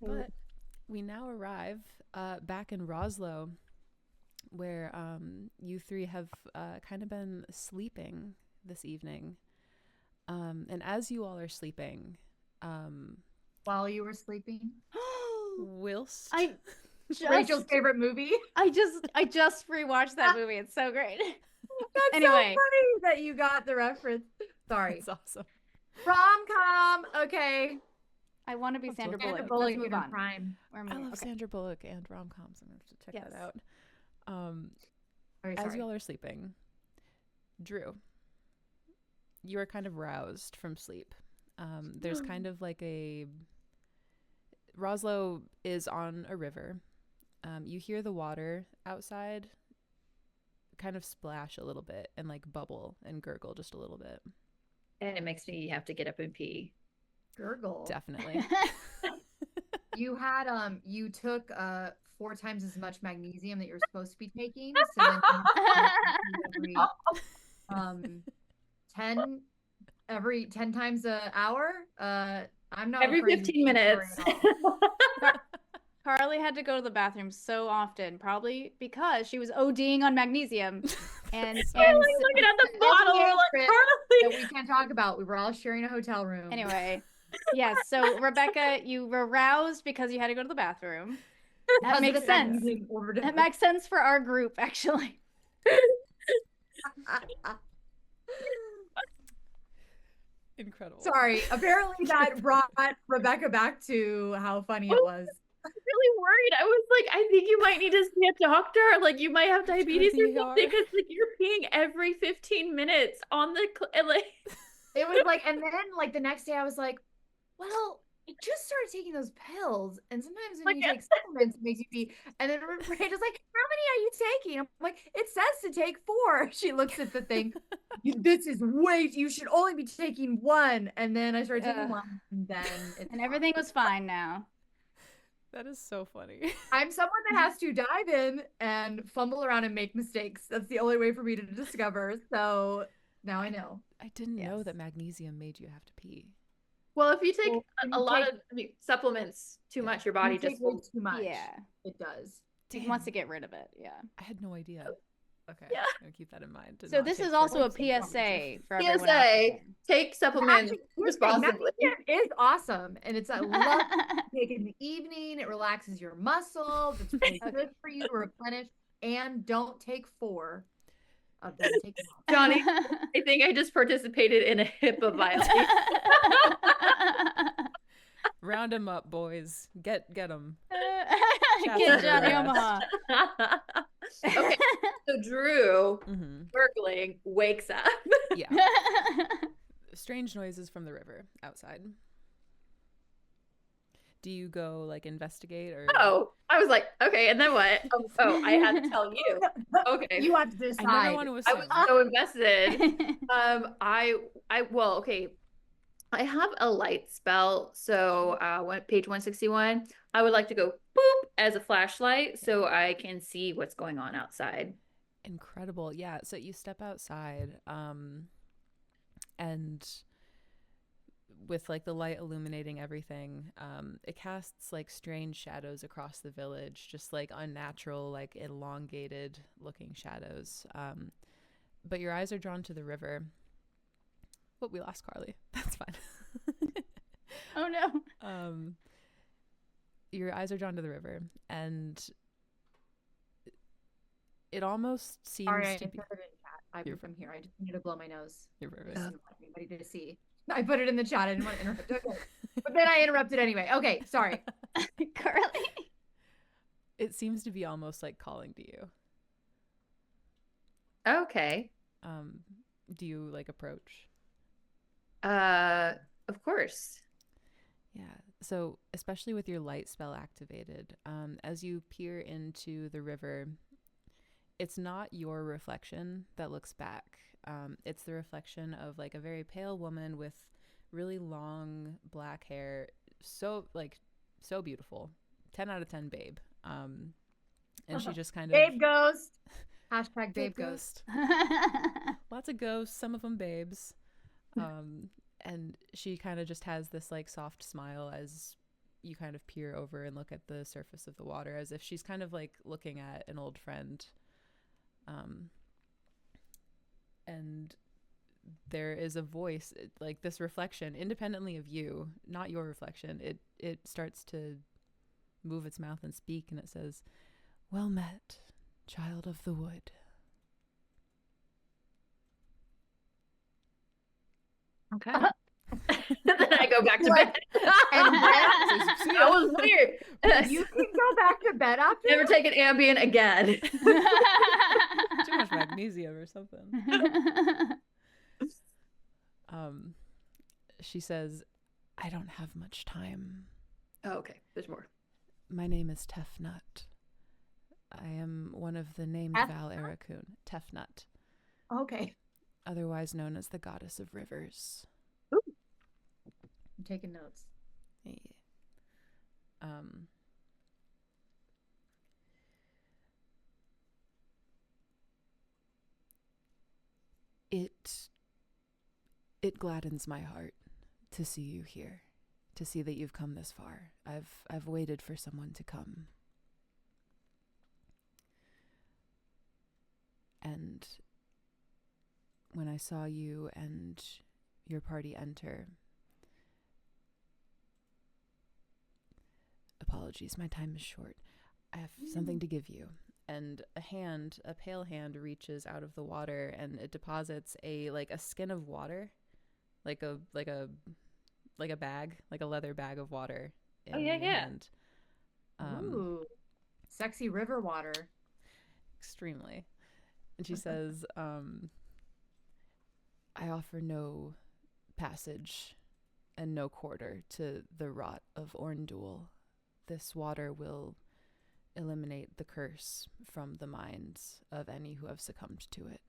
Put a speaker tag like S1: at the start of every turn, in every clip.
S1: But we now arrive back in Roslo, where you three have kind of been sleeping this evening. And as you all are sleeping,
S2: While you were sleeping.
S1: whilst
S3: I just
S2: Rachel's favorite movie.
S3: I just rewatched that movie. It's so great.
S2: That's
S3: Anyway.
S2: so funny that you got the reference. Sorry.
S1: That's awesome.
S2: Rom-com. Okay.
S3: I want to be
S1: Let's
S3: Sandra
S1: look at
S3: Bullock.
S1: it.
S2: Bullock
S3: Let's move
S2: in
S3: on.
S2: Prime.
S1: I love
S3: Okay.
S1: Sandra Bullock and rom-coms. I'm going to have to check that out. As you all are sleeping, Drew, you are kind of roused from sleep. There's kind of like Roslo is on a river. You hear the water outside kind of splash a little bit and like bubble and gurgle just a little bit.
S4: And it makes me have to get up and pee.
S2: Gurgle.
S1: Definitely.
S2: You had you took 4 times as much magnesium that you're supposed to be taking. So then you every 10 times an hour. I'm not
S4: every 15 minutes.
S3: Carly had to go to the bathroom so often, probably because she was ODing on magnesium. And
S4: looking at the bottle, we're like,
S2: that we can't talk about. We were all sharing a hotel room.
S3: Anyway, yes. So Rebecca, you were roused because you had to go to the bathroom. That makes sense. That makes sense for our group, actually.
S1: Incredible.
S2: Sorry. Apparently that brought Rebecca back to how funny it was.
S4: I was really worried. I was like, I think you might need to see a doctor. Like, you might have diabetes or something because like you're peeing every 15 minutes on the like.
S2: It was like, and then like the next day, I was like, well, I just started taking those pills, and sometimes when you take supplements, it makes you pee. And then Rachel's like, how many are you taking? I'm like, it says to take 4. She looks at the thing. This is way. You should only be taking 1. And then I started taking 1, and then
S3: everything was fine now.
S1: That is so funny.
S2: I'm someone that has to dive in and fumble around and make mistakes. That's the only way for me to discover. So now I know.
S1: I didn't know that magnesium made you have to pee.
S4: Well, if you take a lot of supplements too much, your body just
S2: will too much.
S3: Yeah,
S2: it does.
S3: It wants to get rid of it. Yeah.
S1: I had no idea. Okay,
S4: yeah.
S1: I'm gonna keep that in mind.
S3: So this is also a PSA for everyone.
S4: PSA: take supplements responsibly.
S2: It is awesome, and it's I love take it in the evening. It relaxes your muscles. It's really good for you to replenish. And don't take 4 of them. Take them off.
S4: Johnny, I think I just participated in a HIPAA violation.
S1: Round them up, boys. Get them.
S3: Get Johnny Omaha.
S4: Okay, so Drew, gurgling, wakes up.
S1: Yeah. Strange noises from the river outside. Do you go like investigate or?
S4: Oh, I was like, okay, and then what? Oh, I had to tell you. Okay,
S2: you have to decide.
S1: I never want to assume.
S4: I was so invested. Well, okay. I have a light spell, so page 161. I would like to go boop as a flashlight so I can see what's going on outside.
S1: Incredible. Yeah, so you step outside and with like the light illuminating everything, it casts like strange shadows across the village, just like unnatural, like elongated looking shadows. But your eyes are drawn to the river. But we lost Carly. That's fine.
S3: Oh no.
S1: Your eyes are drawn to the river, and it almost seems to be.
S2: I'm from here. I just need to blow my nose.
S1: You're perfect.
S2: I don't want anybody to see. I put it in the chat. I didn't want to interrupt. Okay. But then I interrupted anyway. Okay, sorry.
S3: Carly.
S1: It seems to be almost like calling to you.
S4: Okay.
S1: Do you like approach?
S4: Of course.
S1: Yeah. So especially with your light spell activated, as you peer into the river, it's not your reflection that looks back. It's the reflection of like a very pale woman with really long black hair. So beautiful. 10 out of 10 babe. And she just kind of
S2: babe ghost. Hashtag babe ghost.
S1: Lots of ghosts, some of them babes. And she kind of just has this like soft smile as you kind of peer over and look at the surface of the water as if she's kind of like looking at an old friend. And there is a voice, like this reflection, independently of you, not your reflection. It starts to move its mouth and speak, and it says, "Well met, child of the wood."
S4: Okay. Then I go back to bed.
S2: And
S4: That was weird.
S2: you can go back to bed after.
S4: Never take an Ambien again.
S1: Too much magnesium or something. She says, "I don't have much time.
S4: Oh, okay. There's more.
S1: My name is Tefnut. I am one of the named Val Erakun. Tefnut,
S2: Okay.
S1: otherwise known as the goddess of rivers."
S2: I'm taking notes.
S1: Yeah. It gladdens my heart to see you here, to see that you've come this far. I've waited for someone to come. And when I saw you and your party enter, apologies, my time is short. I have something to give you. And a pale hand reaches out of the water and it deposits a skin of water, like a bag, like a leather bag of water. In your hand.
S2: Ooh, sexy river water.
S1: Extremely. And she says, "I offer no passage and no quarter to the rot of Orndul. This water will eliminate the curse from the minds of any who have succumbed to it."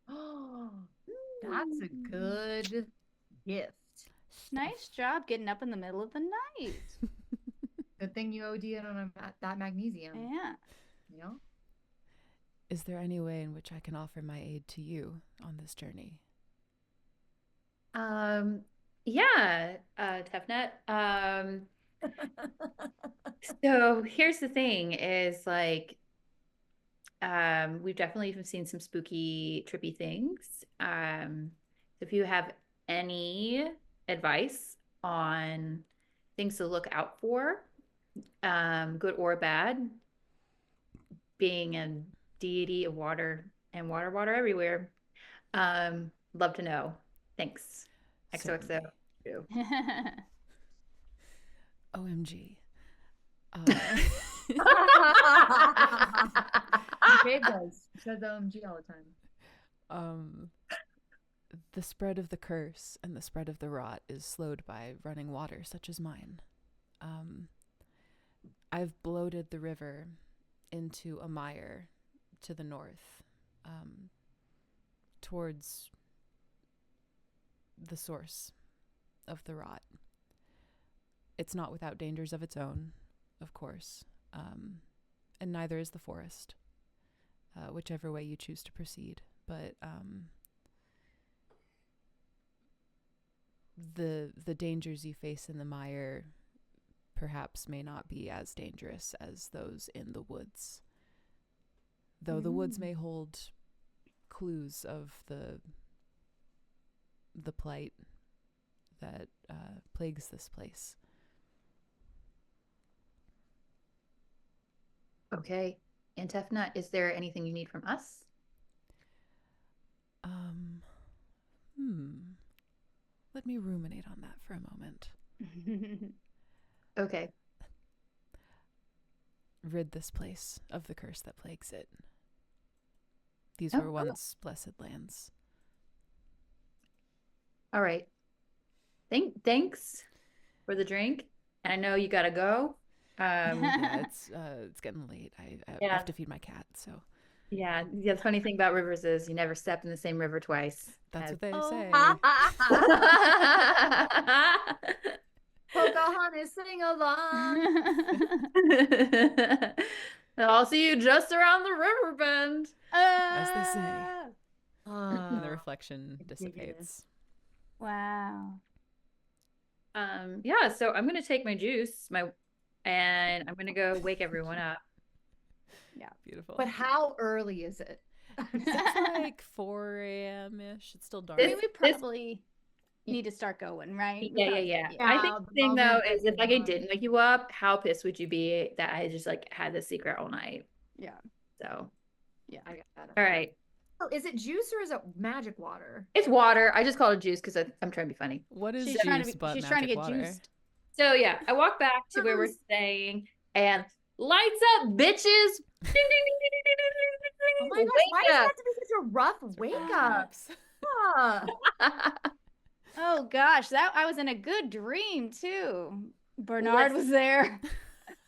S2: Oh, that's a good gift.
S3: Nice job getting up in the middle of the night.
S2: Good thing you OD'd on that magnesium.
S3: Yeah.
S2: You know?
S1: Is there any way in which I can offer my aid to you on this journey?
S4: Yeah, Tefnet. So here's the thing is like, we've definitely seen some spooky, trippy things. If you have any advice on things to look out for, good or bad, being a deity of water and water everywhere, love to know. Thanks. XOXO.
S1: OMG.
S2: Babe does. She says OMG all the time.
S1: The spread of the curse and the spread of the rot is slowed by running water such as mine. I've bloated the river into a mire to the north, towards the source of the rot. It's not without dangers of its own, of course, and neither is the forest, whichever way you choose to proceed. But the dangers you face in the mire perhaps may not be as dangerous as those in the woods, though the woods may hold clues of the plight that plagues this place.
S4: Okay. And Tefnut, is there anything you need from us?
S1: Let me ruminate on that for a moment.
S4: Okay.
S1: Rid this place of the curse that plagues it. These were once blessed lands.
S4: All right. Thanks for the drink. And I know you gotta go.
S1: Yeah, it's getting late. I have to feed my cat, so.
S4: Yeah, the funny thing about rivers is you never step in the same river twice.
S1: That's what they say.
S2: Pocahontas, sing along.
S4: I'll see you just around the river bend.
S1: As they say. And the reflection dissipates.
S3: Wow.
S4: Yeah, so I'm gonna take my juice, and I'm gonna go wake everyone up.
S3: Yeah.
S1: Beautiful.
S2: But how early is it?
S1: It's like 4 a.m. ish. It's still dark.
S3: I mean, we probably need to start going, right?
S4: Yeah. I think the thing though is if like I didn't wake you up, how pissed would you be that I just like had the secret all night?
S3: Yeah.
S4: So
S2: Yeah, I got that.
S4: all right.
S2: Oh, is it juice or is it magic water?
S4: It's water. I just called it juice because I'm trying to be funny.
S1: What is
S3: She's
S1: juice
S3: trying to
S1: but
S3: she's
S1: magic
S3: trying to get
S1: water?
S3: juiced.
S4: So yeah, I walk back to where we're staying and lights up, bitches. Ding, ding, ding, ding, ding, ding, ding, ding, ding.
S2: Oh my gosh, why does it have to be such a rough wake up? Ah.
S3: Oh gosh, that I was in a good dream too. Bernard was there.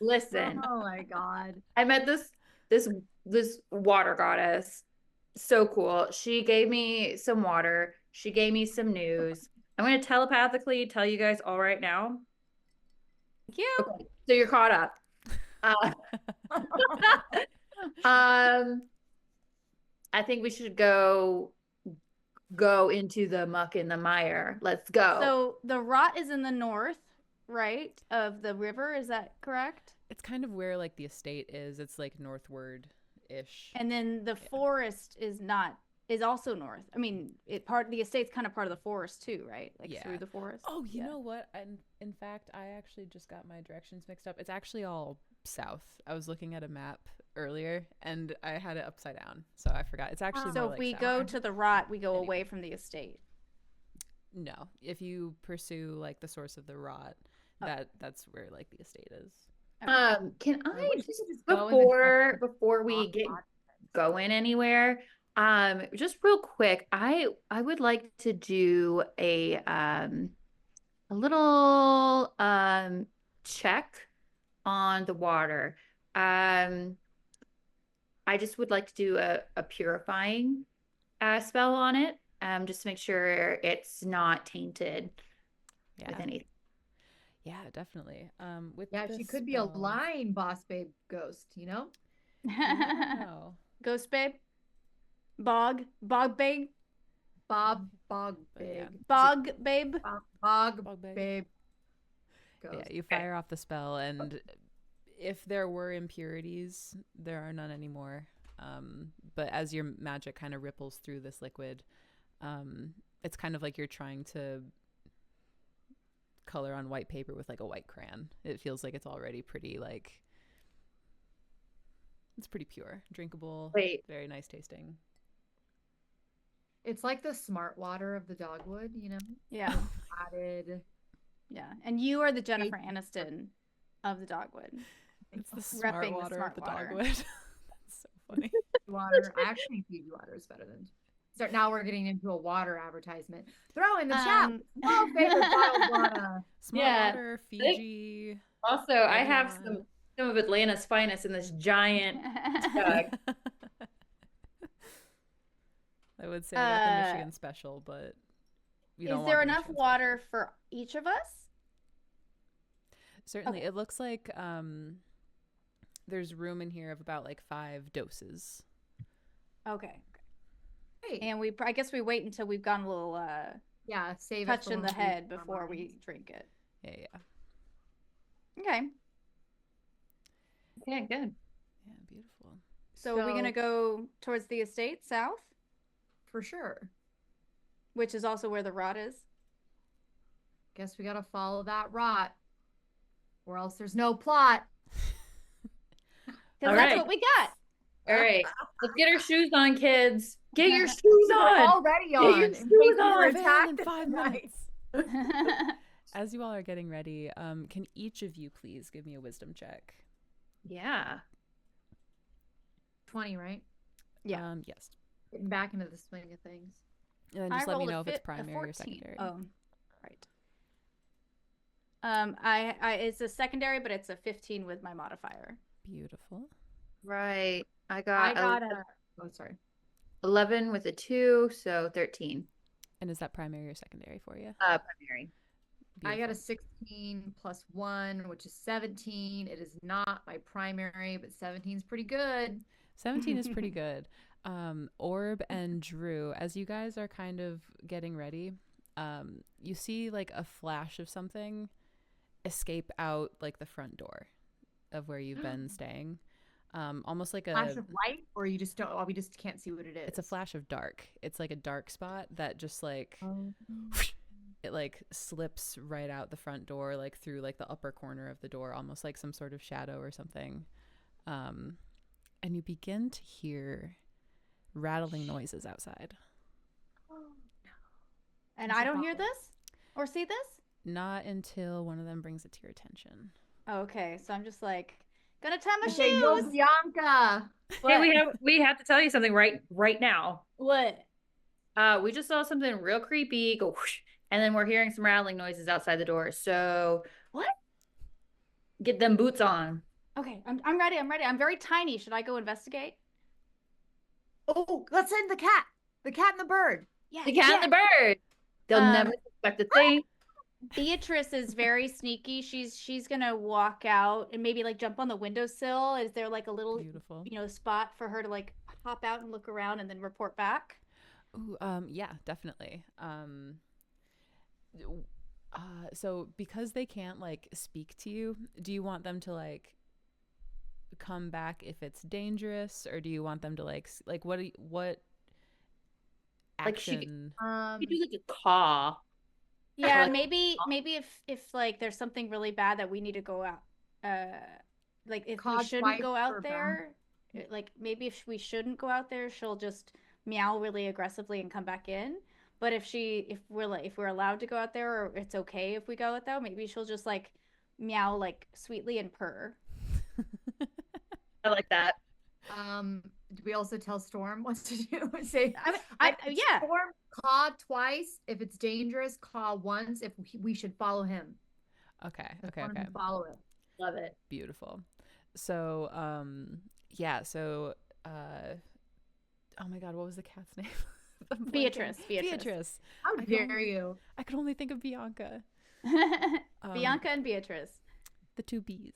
S4: Listen,
S2: Oh my god.
S4: I met this water goddess. So cool. She gave me some water. She gave me some news. I'm going to telepathically tell you guys all right now.
S3: Thank you.
S4: Okay, so you're caught up. I think we should go into the muck and the mire. Let's go.
S3: So the rot is in the north, right, of the river. Is that correct?
S1: It's kind of where like the estate is. It's like northward-ish.
S3: And then the forest is also north. I mean, the estate's kind of part of the forest too, right? Like through the forest.
S1: Oh, you know what? And in fact, I actually just got my directions mixed up. It's actually all south. I was looking at a map earlier and I had it upside down, so I forgot. It's actually
S3: so
S1: more
S3: if
S1: like
S3: we
S1: south.
S3: go to the rot, we go away from the estate.
S1: No, if you pursue like the source of the rot, that's where like the estate is.
S4: Can I
S2: wish we
S4: just
S2: could just go in the
S4: before we get going anywhere, just real quick, I would like to do a little check on the water. I just would like to do a purifying spell on it, just to make sure it's not tainted with anything.
S1: Yeah, definitely.
S2: She could be a line boss babe ghost, you know?
S1: No.
S3: Ghost babe? Bog babe?
S2: Bog babe.
S3: Bog babe?
S2: Bog babe. Ghost.
S1: Yeah, you fire off the spell, and if there were impurities, there are none anymore. But as your magic kind of ripples through this liquid, it's kind of like you're trying to color on white paper with like a white crayon. It feels like it's already pretty it's pretty pure, drinkable, very nice tasting.
S2: It's like the smart water of the dogwood, you know?
S3: Yeah.
S2: Added.
S3: Yeah. And you are the Jennifer Aniston of the dogwood.
S1: It's the smart water of the dogwood. That's so funny.
S2: Water. I actually think Fiji water is better than. So now we're getting into a water advertisement. Throw in the chat. No favorite bottled water.
S1: Smart water, Fiji.
S4: Also, I have some of Atlanta's finest in this giant jug.
S1: I would say I got the Michigan special, but you don't
S3: is
S1: want
S3: there
S1: the
S3: enough
S1: Michigan
S3: water
S1: special.
S3: for each of us?
S1: Certainly.
S3: Okay.
S1: It looks like there's room in here of about like 5 doses.
S3: Okay.
S2: Hey.
S3: And I guess we wait until we've gone a little
S2: save
S3: touch
S2: it
S3: in the head before we drink it.
S1: Yeah.
S3: Okay.
S4: Okay, good.
S1: Yeah, beautiful.
S3: So are we going to go towards the estate south?
S2: For sure.
S3: Which is also where the rot is?
S2: Guess we got to follow that rot. Or else there's no plot.
S3: Because that's what we got.
S4: All right. Let's get our shoes on, kids. Get your shoes on.
S2: We're already on.
S4: Get your shoes on.
S2: Attacked
S1: in 5 minutes. As you all are getting ready, can each of you please give me a wisdom check?
S4: Yeah.
S2: 20, right?
S3: Yeah.
S1: Yes.
S2: Getting back into the swing of things.
S1: And then just let me know if it's primary or secondary.
S3: Oh, right. It's a secondary, but it's a 15 with my modifier.
S1: Beautiful.
S4: Right. I
S2: got
S4: a 11 with a 2, so 13.
S1: And is that primary or secondary for you?
S4: Primary.
S1: Beautiful.
S2: I got a 16 plus 1, which is 17. It is not my primary, but 17 is pretty good.
S1: 17 is pretty good. Orb and Drew, as you guys are kind of getting ready, you see like a flash of something escape out like the front door of where you've been staying. Almost like a
S2: flash of light, or you just don't. Oh, we just can't see what it is.
S1: It's a flash of dark. It's like a dark spot that just like it like slips right out the front door, like through like the upper corner of the door, almost like some sort of shadow or something. And you begin to hear rattling noises outside.
S3: And I don't hear this or see this?
S1: Not until one of them brings it to your attention.
S3: Okay, so I'm just like, gonna tie my
S2: Okay, yo,
S3: shoes.
S2: Bianca.
S4: Hey, we have to tell you something right now.
S3: What?
S4: We just saw something real creepy go whoosh, and then we're hearing some rattling noises outside the door. So
S3: What?
S4: get them boots on.
S3: Okay, I'm ready. I'm ready. I'm very tiny. Should I go investigate?
S2: Oh, let's send the cat. The cat and the bird.
S3: Yeah.
S4: The cat and the bird. They'll never suspect a thing.
S3: Beatrice is very sneaky. She's gonna walk out and maybe like jump on the windowsill. Is there like a little
S1: Beautiful,
S3: spot for her to like hop out and look around and then report back?
S1: Ooh, yeah, definitely. So because they can't like speak to you, do you want them to like come back if it's dangerous, or do you want them to like what
S4: Like she-
S1: action?
S4: You do like a caw.
S3: Yeah,
S4: Like-
S3: maybe if like there's something really bad that we need to go out, like if we
S2: Cause
S3: shouldn't
S2: wife
S3: go out
S2: or
S3: there, like maybe if we shouldn't go out there, she'll just meow really aggressively and come back in. But if we're allowed to go out there, or it's okay if we go out there, maybe she'll just like meow like sweetly and purr.
S4: I like that.
S2: Do we also tell Storm what to do? Say,
S3: Yeah.
S2: Storm, caw twice if it's dangerous. Caw once if we should follow him.
S1: Okay.
S2: Follow it.
S4: Love it.
S1: Beautiful. So, yeah. So, oh my God, what was the cat's name? I'm blanking.
S3: Beatrice.
S2: How dare you?
S1: I could only think of Bianca.
S3: Bianca and Beatrice.
S1: The two B's.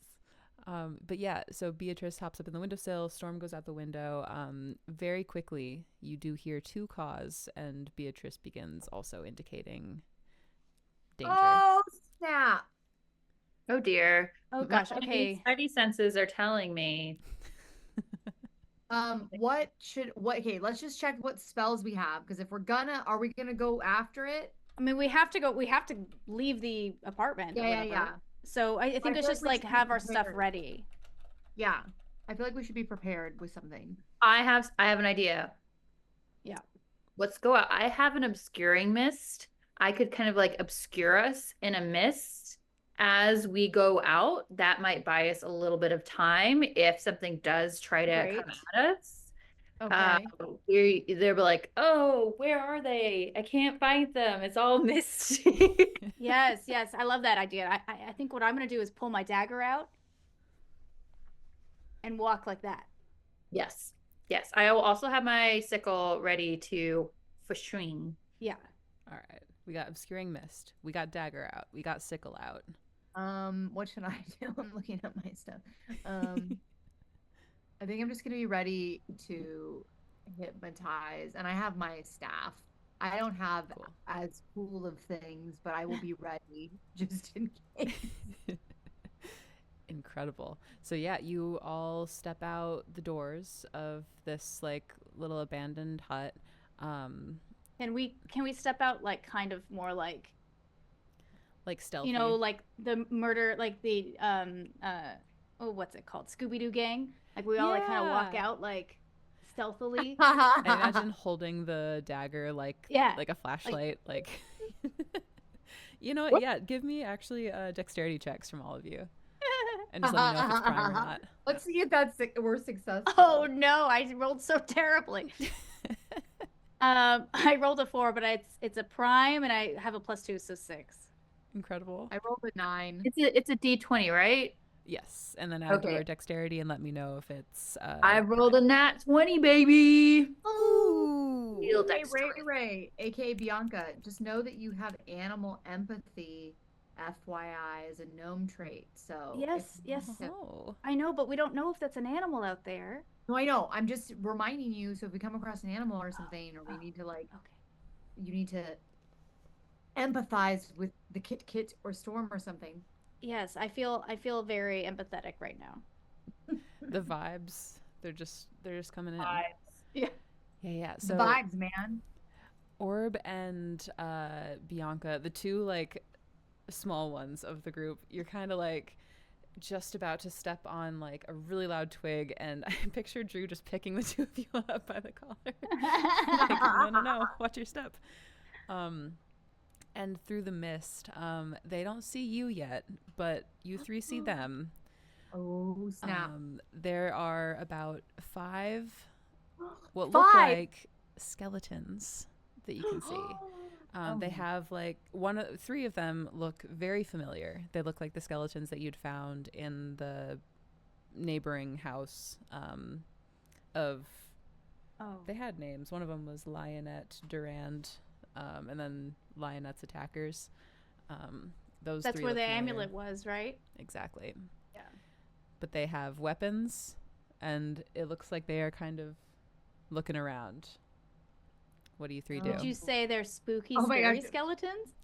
S1: But yeah, so Beatrice hops up in the windowsill. Storm goes out the window. Very quickly, you do hear two caws, and Beatrice begins also indicating danger.
S2: Oh snap!
S4: Oh dear.
S3: Oh gosh. Okay.
S4: Spidey senses are telling me.
S2: Okay, let's just check what spells we have, because if are we gonna go after it?
S3: I mean, we have to leave the apartment.
S2: Yeah.
S3: So I think it's just like have our stuff ready.
S2: Yeah. I feel like we should be prepared with something.
S4: I have an idea.
S3: Yeah.
S4: Let's go out. I have an obscuring mist. I could kind of like obscure us in a mist as we go out. That might buy us a little bit of time if something does try to come at us.
S2: Okay.
S4: They're like, oh, where are they? I can't find them. It's all misty.
S3: Yes. I love that idea. I think what I'm gonna do is pull my dagger out and walk like that.
S4: Yes. I will also have my sickle ready to swing.
S3: Yeah.
S1: All right. We got obscuring mist. We got dagger out. We got sickle out.
S2: What should I do? I'm looking at my stuff. I think I'm just gonna be ready to hypnotize, and I have my staff. I don't have as cool of things, but I will be ready just in case.
S1: Incredible. So yeah, you all step out the doors of this like little abandoned hut.
S3: Can we step out like kind of more like
S1: stealthy?
S3: Like the murder, like the what's it called? Scooby-Doo gang. Like we all like kind of walk out like stealthily.
S1: I imagine holding the dagger like a flashlight, like you know what? Yeah, give me actually dexterity checks from all of you. And just let me know if it's prime or not.
S2: Let's see if we're successful.
S3: Oh no, I rolled so terribly. I rolled a 4, but it's a prime, and I have a +2, so 6.
S1: Incredible.
S2: I rolled a 9.
S4: It's a D20, right?
S1: Yes, and then add your dexterity and let me know if it's.
S4: I rolled a nat 20, baby.
S1: Ooh.
S2: Ray, aka Bianca. Just know that you have animal empathy, FYI, as a gnome trait. So
S3: yes.
S1: Oh.
S3: I know, but we don't know if that's an animal out there.
S2: No, I know. I'm just reminding you. So if we come across an animal or something, or we need to you need to. empathize with the Kit or Storm or something.
S3: Yes, I feel very empathetic right now.
S1: The vibes, they're just coming in.
S3: Yeah.
S1: Yeah.
S2: The
S1: So
S2: vibes, man.
S1: Orb and Bianca, the two like small ones of the group, you're kind of like just about to step on like a really loud twig, and I picture Drew just picking the two of you up by the collar. Like, no, watch your step. And through the mist, they don't see you yet, but you three see them.
S2: Oh, snap.
S1: There are about 5 what look like skeletons that you can see. They have like 3 of them look very familiar. They look like the skeletons that you'd found in the neighboring house they had names. One of them was Lionette Durand, and then Lionette's attackers. That's
S3: where the amulet was, right?
S1: Exactly.
S3: Yeah.
S1: But they have weapons, and it looks like they are kind of looking around. What do you 3 do?
S3: Did you say they're spooky,
S2: Oh my
S3: scary
S2: gosh.
S3: skeletons?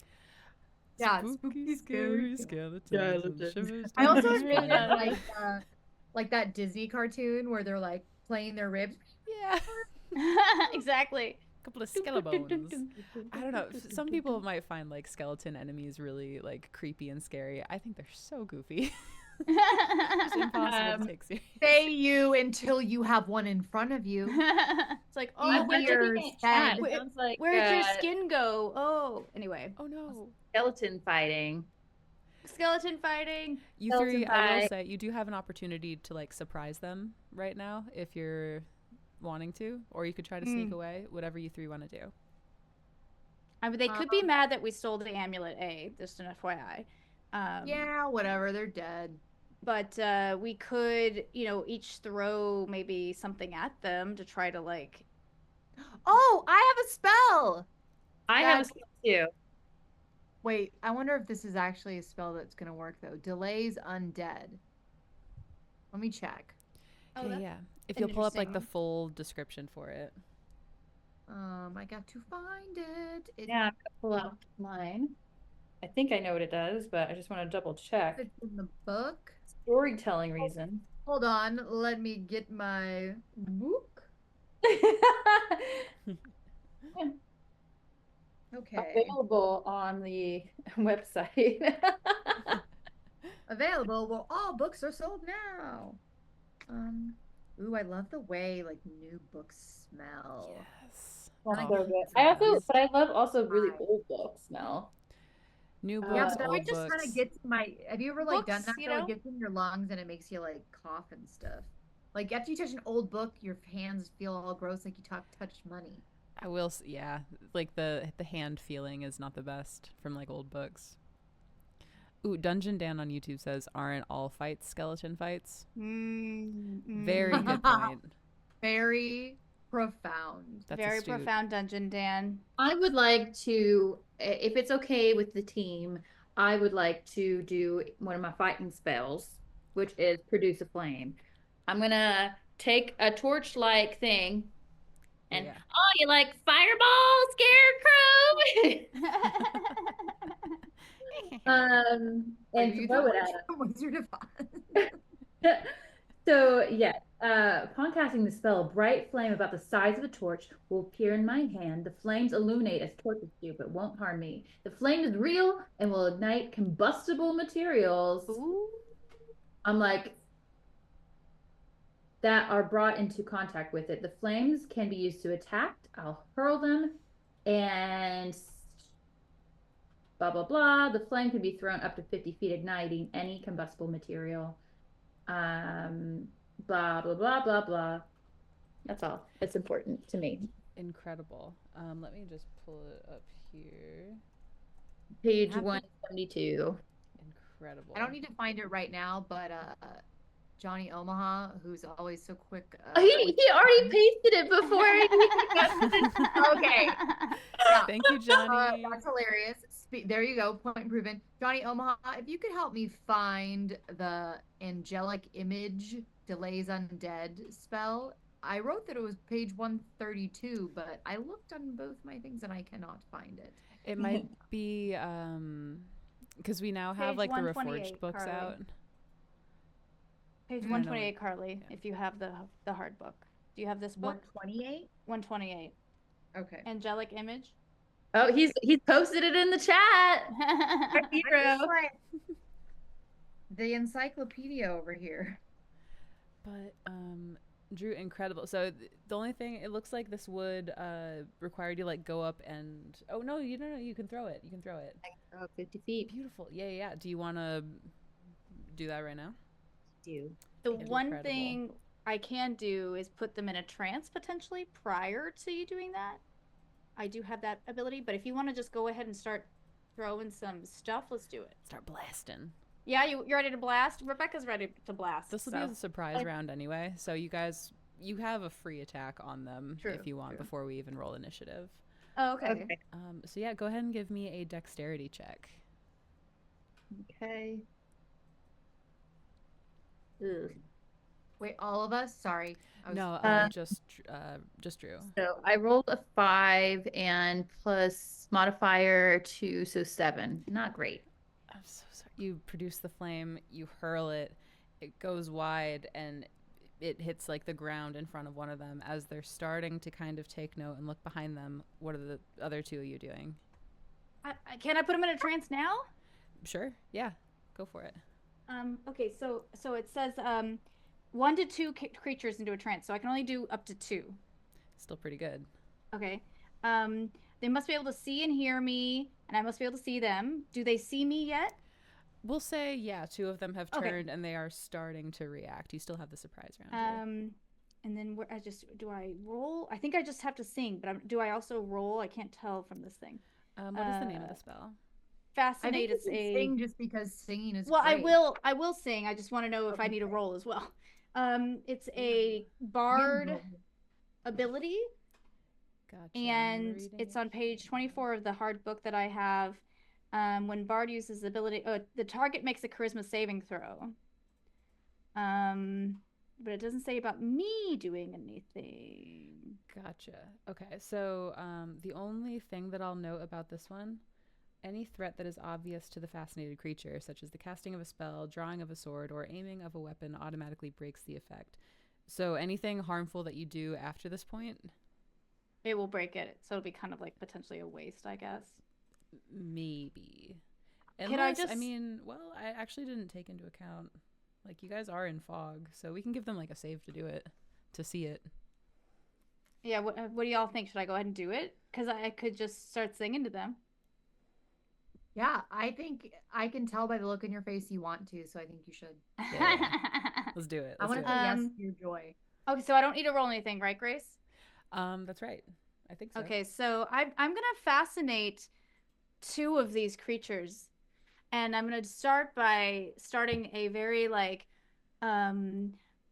S2: Yeah,
S1: spooky, scary skeletons.
S2: I also was thinking of like that Disney cartoon where they're like playing their ribs.
S1: Yeah.
S3: Exactly.
S1: A couple of skelebones. I don't know. Some people might find like skeleton enemies really like creepy and scary. I think they're so goofy. It's impossible to take serious.
S2: Say you until you have one in front of you.
S3: It's like, oh,
S2: Ears, head.
S4: Sounds like
S3: where'd your skin go? Oh, anyway.
S1: Oh no.
S4: skeleton fighting.
S3: Skeleton fighting.
S1: You
S4: Skeleton
S1: 3, I will
S4: fight.
S1: say, you do have an opportunity to like surprise them right now if you're wanting to, or you could try to sneak away. Whatever you 3 want to do.
S3: I mean, they could be mad that we stole the amulet. Just an FYI.
S2: Yeah, whatever. They're dead.
S3: But we could, each throw maybe something at them to try to like.
S2: Oh, I have a spell.
S4: I have a skill too.
S2: Wait, I wonder if this is actually a spell that's gonna work though. Delays undead. Let me check.
S3: Oh,
S1: Yeah. If you'll pull up like the
S3: interesting.
S1: full description for it.
S2: I got to find it.
S4: Yeah, I'm gonna pull out mine. I think I know what it does, but I just want to double check.
S2: It's in the book.
S4: Storytelling reason.
S2: Hold on, let me get my book. Okay.
S4: Available on the website.
S2: Available. Well, all books are sold now. Ooh, I love the way like new books smell.
S1: Yes.
S4: That's so good. But I love also really old books smell.
S1: New books,
S2: Yeah, but that
S1: old
S2: like just kind
S1: books.
S2: of gets my. Have you ever like done
S3: Books,
S2: that? It gets in your lungs and it makes you like cough and stuff. Like after you touch an old book, your hands feel all gross, like you touched money.
S1: I will, yeah. Like the hand feeling is not the best from like old books. Ooh, Dungeon Dan on YouTube says, "Aren't all fights skeleton fights?" Very good point.
S2: Very profound.
S1: That's
S3: Very
S1: astute.
S3: profound, Dungeon Dan.
S4: I would like to, if it's okay with the team, I would like to do one of my fighting spells, which is produce a flame. I'm gonna take a torch-like thing, and oh, you like fireball, scarecrow? And throw it at him.
S2: Wizard of Oz.
S4: So yeah, upon casting the spell, a bright flame about the size of a torch will appear in my hand. The flames illuminate as torches do, but won't harm me. The flame is real and will ignite combustible materials.
S3: Ooh.
S4: I'm like, that are brought into contact with it. The flames can be used to attack. I'll hurl them, and blah blah blah. The flame can be thrown up to 50 feet, igniting any combustible material. Blah blah blah blah blah. That's all. It's important to me.
S1: Incredible. Let me just pull it up here.
S4: Page 172.
S1: Incredible.
S2: I don't need to find it right now, but Johnny Omaha, who's always so quick.
S4: He already pasted it before.
S2: Okay.
S1: Yeah. Thank you, Johnny.
S2: That's hilarious. There you go. Point proven. Johnny Omaha, if you could help me find the angelic image delays undead spell. I wrote that it was page 132, but I looked on both my things and I cannot find it.
S1: It might be because we now have
S3: Page
S1: like the
S3: 128,
S1: Reforged books
S3: Carly.
S1: out.
S3: Page
S2: Mm.
S1: I know
S3: 128, Carly, if you have the hard book. Do you have this book?
S2: 128.
S3: 128.
S2: Okay.
S3: Angelic image.
S4: Oh, he's posted it in the chat. Our
S2: I'm
S4: hero.
S2: just like the encyclopedia over here.
S1: But Drew, incredible. So the only thing, it looks like this would require you to like go up and no, you don't know, you can throw it. You can throw it.
S4: Oh, 50 feet.
S1: Beautiful. Yeah. Do you want to do that right now?
S2: Do.
S3: The
S1: It's
S3: one
S1: incredible.
S3: thing I can do is put them in a trance potentially prior to you doing that. I do have that ability, but if you want to just go ahead and start throwing some stuff, let's do it.
S1: Start blasting.
S3: Yeah, you're ready to blast? Rebecca's ready to blast.
S1: This will be a surprise round anyway. So you guys, you have a free attack on them if you want before we even roll initiative.
S3: Oh, okay.
S1: So yeah, go ahead and give me a dexterity check.
S4: Okay. Ugh.
S2: Wait, all of us? Sorry.
S1: No, just Drew.
S4: So I rolled a 5 and plus modifier 2, so 7. Not great.
S1: I'm so sorry. You produce the flame, you hurl it, it goes wide, and it hits like the ground in front of one of them. As they're starting to kind of take note and look behind them, what are the other two of you doing?
S3: Can I put them in a trance now?
S1: Sure. Yeah. Go for it.
S3: Okay, so it says 1 to 2 creatures into a trance, so I can only do up to 2.
S1: Still pretty good.
S3: Okay. They must be able to see and hear me, and I must be able to see them. Do they see me yet?
S1: We'll say, yeah, 2 of them have
S3: Okay.
S1: turned and they are starting to react. You still have the surprise round here.
S3: And then do I roll? I think I just have to sing, but do I also roll? I can't tell from this thing.
S1: What is the name of the spell?
S3: Fascinate.
S2: I think you should sing just because singing is
S3: well,
S2: great.
S3: I will sing. I just want to know if I need a roll as well. It's a bard ability.
S1: Gotcha.
S3: And it's on page 24 of the hard book that I have. When Bard uses the ability, the target makes a charisma saving throw. But it doesn't say about me doing anything.
S1: Gotcha. Okay, so the only thing that I'll note about this one, any threat that is obvious to the fascinated creature, such as the casting of a spell, drawing of a sword, or aiming of a weapon, automatically breaks the effect. So anything harmful that you do after this point,
S3: it will break it. So it'll be kind of like potentially a waste, I guess.
S1: maybe.
S3: Unless,
S1: I mean, well, I actually didn't take into account, like, you guys are in fog, so we can give them like a save to do it, to see it.
S3: Yeah, what do y'all think? Should I go ahead and do it? Because I could just start singing to them.
S2: Yeah, I think I can tell by the look in your face you want to, so I think you should.
S1: Yeah. Let's do it.
S2: I want to say yes to your joy.
S3: Okay, so I don't need to roll anything, right, Grace?
S1: That's right. I think so.
S3: Okay, so I'm gonna fascinate 2 of these creatures, and I'm gonna start by starting a very like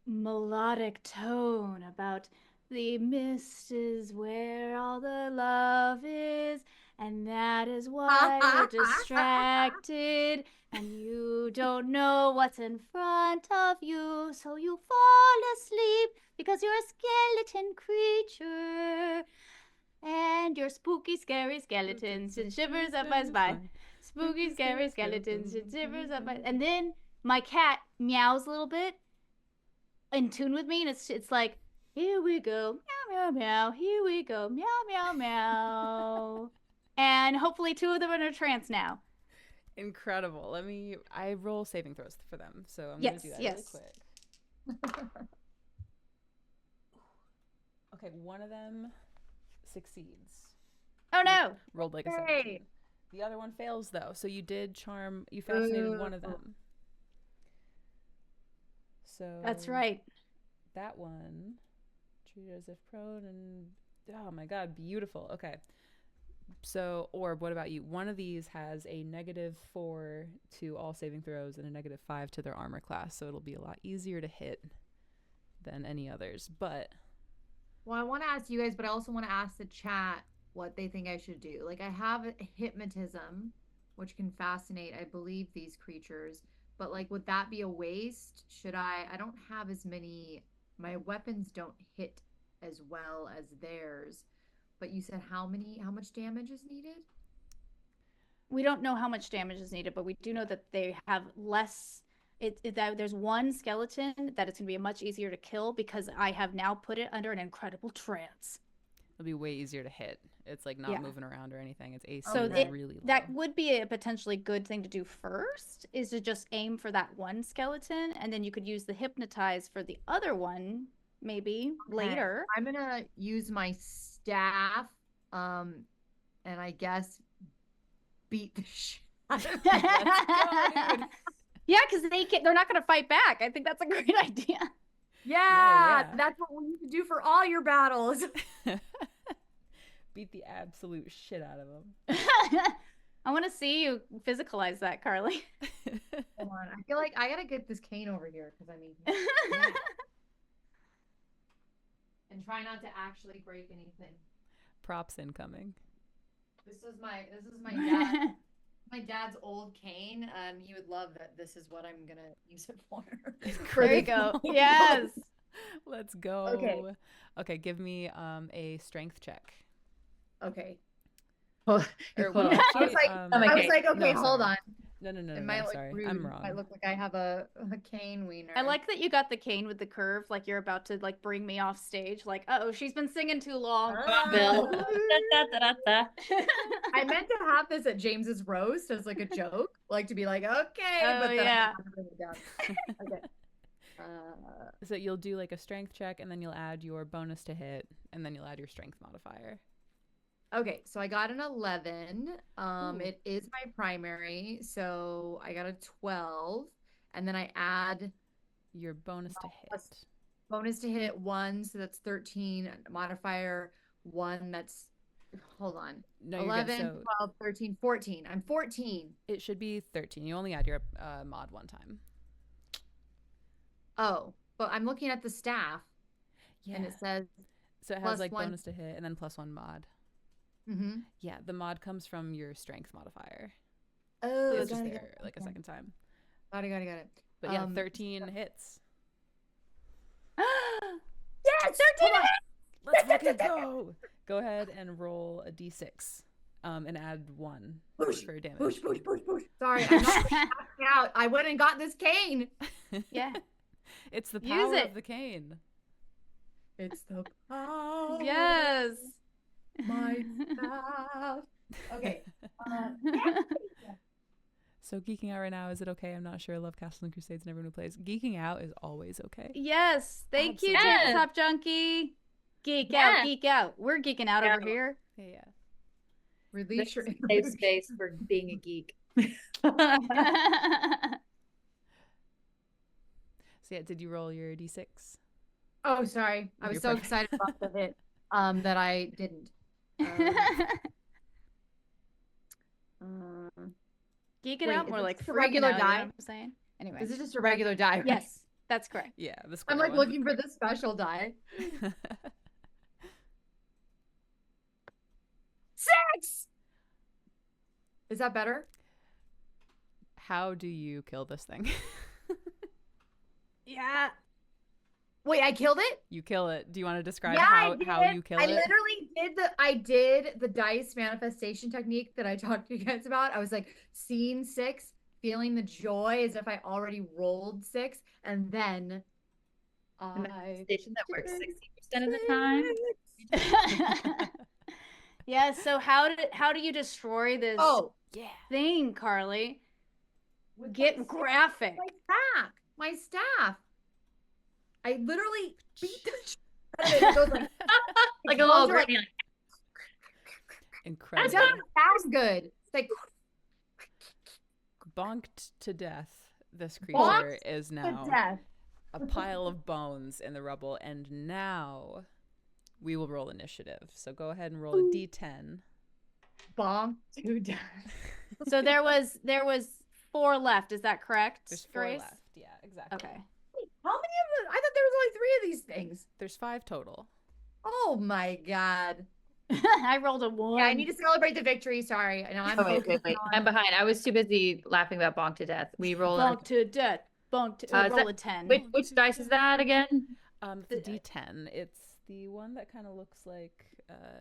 S3: melodic tone about the mist is where all the love is, and that is why you're distracted, and you don't know what's in front of you, so you fall asleep because you're a skeleton creature. And your spooky, scary skeletons and shivers up my spine. Spooky, scary skeletons and shivers up my... And then my cat meows a little bit in tune with me, and it's like, here we go, meow, meow, meow, here we go, meow, meow, meow. And hopefully 2 of them are in a trance now.
S1: Incredible. I roll saving throws for them, so I'm going to do that really quick. Okay, one of them succeeds.
S3: Oh no!
S1: Rolled like a 17. The other one fails though, so you fascinated one of them. So
S3: that's right.
S1: That one treated as if prone, and oh my god, beautiful. Okay. So, Orb, what about you? One of these has a -4 to all saving throws and a -5 to their armor class, so it'll be a lot easier to hit than any others. But
S2: well, I want to ask you guys, but I also want to ask the chat what they think I should do. Like, I have hypnotism, which can fascinate, I believe, these creatures. But like, would that be a waste? I don't have as many, my weapons don't hit as well as theirs. But you said how much damage is needed?
S3: we don't know how much damage is needed, but we do know that they have less. That there's one skeleton that it's gonna be much easier to kill because I have now put it under an incredible trance.
S1: It'll be way easier to hit. It's like not moving around or anything. Its AC
S3: So
S1: is really low.
S3: that would be a potentially good thing to do first, is to just aim for that one skeleton, and then you could use the hypnotize for the other one maybe later.
S2: I'm gonna use my staff, and I guess beat the shit out of it.
S3: Yeah, because they're not gonna fight back. I think that's a great idea.
S2: Yeah, that's what we need to do for all your battles.
S1: Beat the absolute shit out of them.
S3: I want to see you physicalize that, Carly.
S2: Come on, I feel like I gotta get this cane over here because I mean, and try not to actually break anything.
S1: Props incoming.
S2: This is my dad. My dad's old cane. He would love that. This is what I'm gonna use it for.
S3: There you go. Yes.
S1: Let's go.
S2: Okay.
S1: Okay, give me a strength check.
S2: Okay.
S1: Or, well,
S2: I
S1: actually,
S2: was like, okay,
S1: no,
S2: hold
S1: sorry.
S2: on.
S1: No,
S2: It might look
S1: sorry.
S2: rude.
S1: I'm
S2: It
S1: wrong.
S2: might look like I have a cane wiener.
S3: I like that you got the cane with the curve, like you're about to like bring me off stage. Like, oh, she's been singing too long.
S4: Bill.
S2: I meant to have this at James's roast as like a joke, like to be like, okay, but then I
S3: yeah.
S2: had to bring it down. Okay.
S1: So you'll do like a strength check, and then you'll add your bonus to hit, and then you'll add your strength modifier.
S2: Okay, so I got an 11.
S1: Ooh.
S2: It is my primary, so I got a 12, and then I add
S1: Your bonus to hit.
S2: bonus to hit 1, so that's 13. Modifier 1, that's hold on.
S1: No, you're
S2: 11,
S1: good. So
S2: 12, 13, 14. I'm 14.
S1: it should be 13. You only add your mod one time.
S2: Oh, but I'm looking at the staff,
S1: Yeah.
S2: and it says,
S1: So it has like
S2: +1.
S1: bonus to hit and then +1 mod.
S2: mm-hmm.
S1: Yeah, the mod comes from your strength modifier.
S2: Oh,
S1: It's just
S2: got it,
S1: there
S2: got it,
S1: like a
S2: okay.
S1: second time.
S2: Got it.
S1: But yeah, 13 hits.
S2: Yes, 13
S1: Let's fucking go. Go ahead and roll a d6 and add 1 for damage.
S2: Push. Sorry, I'm not passing out. I went and got this cane.
S3: Yeah.
S1: It's the
S3: Use
S1: power
S3: it.
S1: of the cane.
S2: It's the power.
S3: Yes.
S2: My staff. Okay.
S1: So geeking out right now, is it okay? I'm not sure. I love Castle and Crusades and everyone who plays. Geeking out is always okay.
S3: Yes. Thank you,
S4: Absolutely.
S3: Tabletop Junkie. Geek
S4: Yeah.
S3: out. We're geeking out over here.
S1: Yeah.
S2: Release your
S4: Safe space for being a geek.
S1: So yeah, did you roll your d6?
S2: Oh, sorry. I was
S1: You're
S2: so
S1: perfect.
S2: excited about the hit that I didn't.
S3: Geek it
S2: Wait,
S3: out
S2: is
S3: more
S2: this
S3: like
S2: just a
S3: freaking
S2: regular
S3: out, you know
S2: die?
S3: what I'm saying? Anyway.
S2: This is just a regular die. Right?
S3: Yes, that's correct.
S1: Yeah, the
S2: I'm
S1: square
S2: like
S1: one.
S2: looking for the special die. 6! Is that better?
S1: How do you kill this thing?
S3: Yeah.
S2: Wait, I killed it?
S1: You kill it. Do you want to describe
S2: Yeah,
S1: how
S2: I
S1: you kill
S2: I
S1: it?
S2: literally did the dice manifestation technique that I talked to you guys about. I was like seeing 6, feeling the joy as if I already rolled 6, and then I
S4: Station that works 60% of the time.
S3: Yeah, so how do you destroy this
S1: Yeah.
S3: thing, Carly?
S2: with
S3: Get
S2: my
S3: graphic.
S2: my staff. I literally beat the shit out of it. It goes like,
S4: Like a little
S2: Those are like-
S4: granny.
S2: it
S1: Incredible.
S2: doesn't sound good. It's like
S1: Bonked to death. This creature
S2: Bonked
S1: is
S2: to
S1: now
S2: death.
S1: a pile of bones in the rubble, and now we will roll initiative. So go ahead and roll a d10.
S2: Bomb to death.
S3: So there was 4 left, is that correct?
S1: There's 4
S3: Grace?
S1: left. Yeah, exactly.
S3: Okay.
S2: How many of them? I thought there was only 3 of these things.
S1: There's 5 total.
S2: Oh my god.
S3: I rolled a 1.
S2: Yeah, I need to celebrate the victory. Sorry. I know I'm
S4: Oh, wait.
S2: focused on-
S4: I'm behind. I was too busy laughing about bonk to death. We roll on.
S3: Bonk to death. Bonk to
S4: Is
S3: roll
S4: that-
S3: a 10.
S4: Which dice is that again?
S1: The d10. It's the one that kind of looks like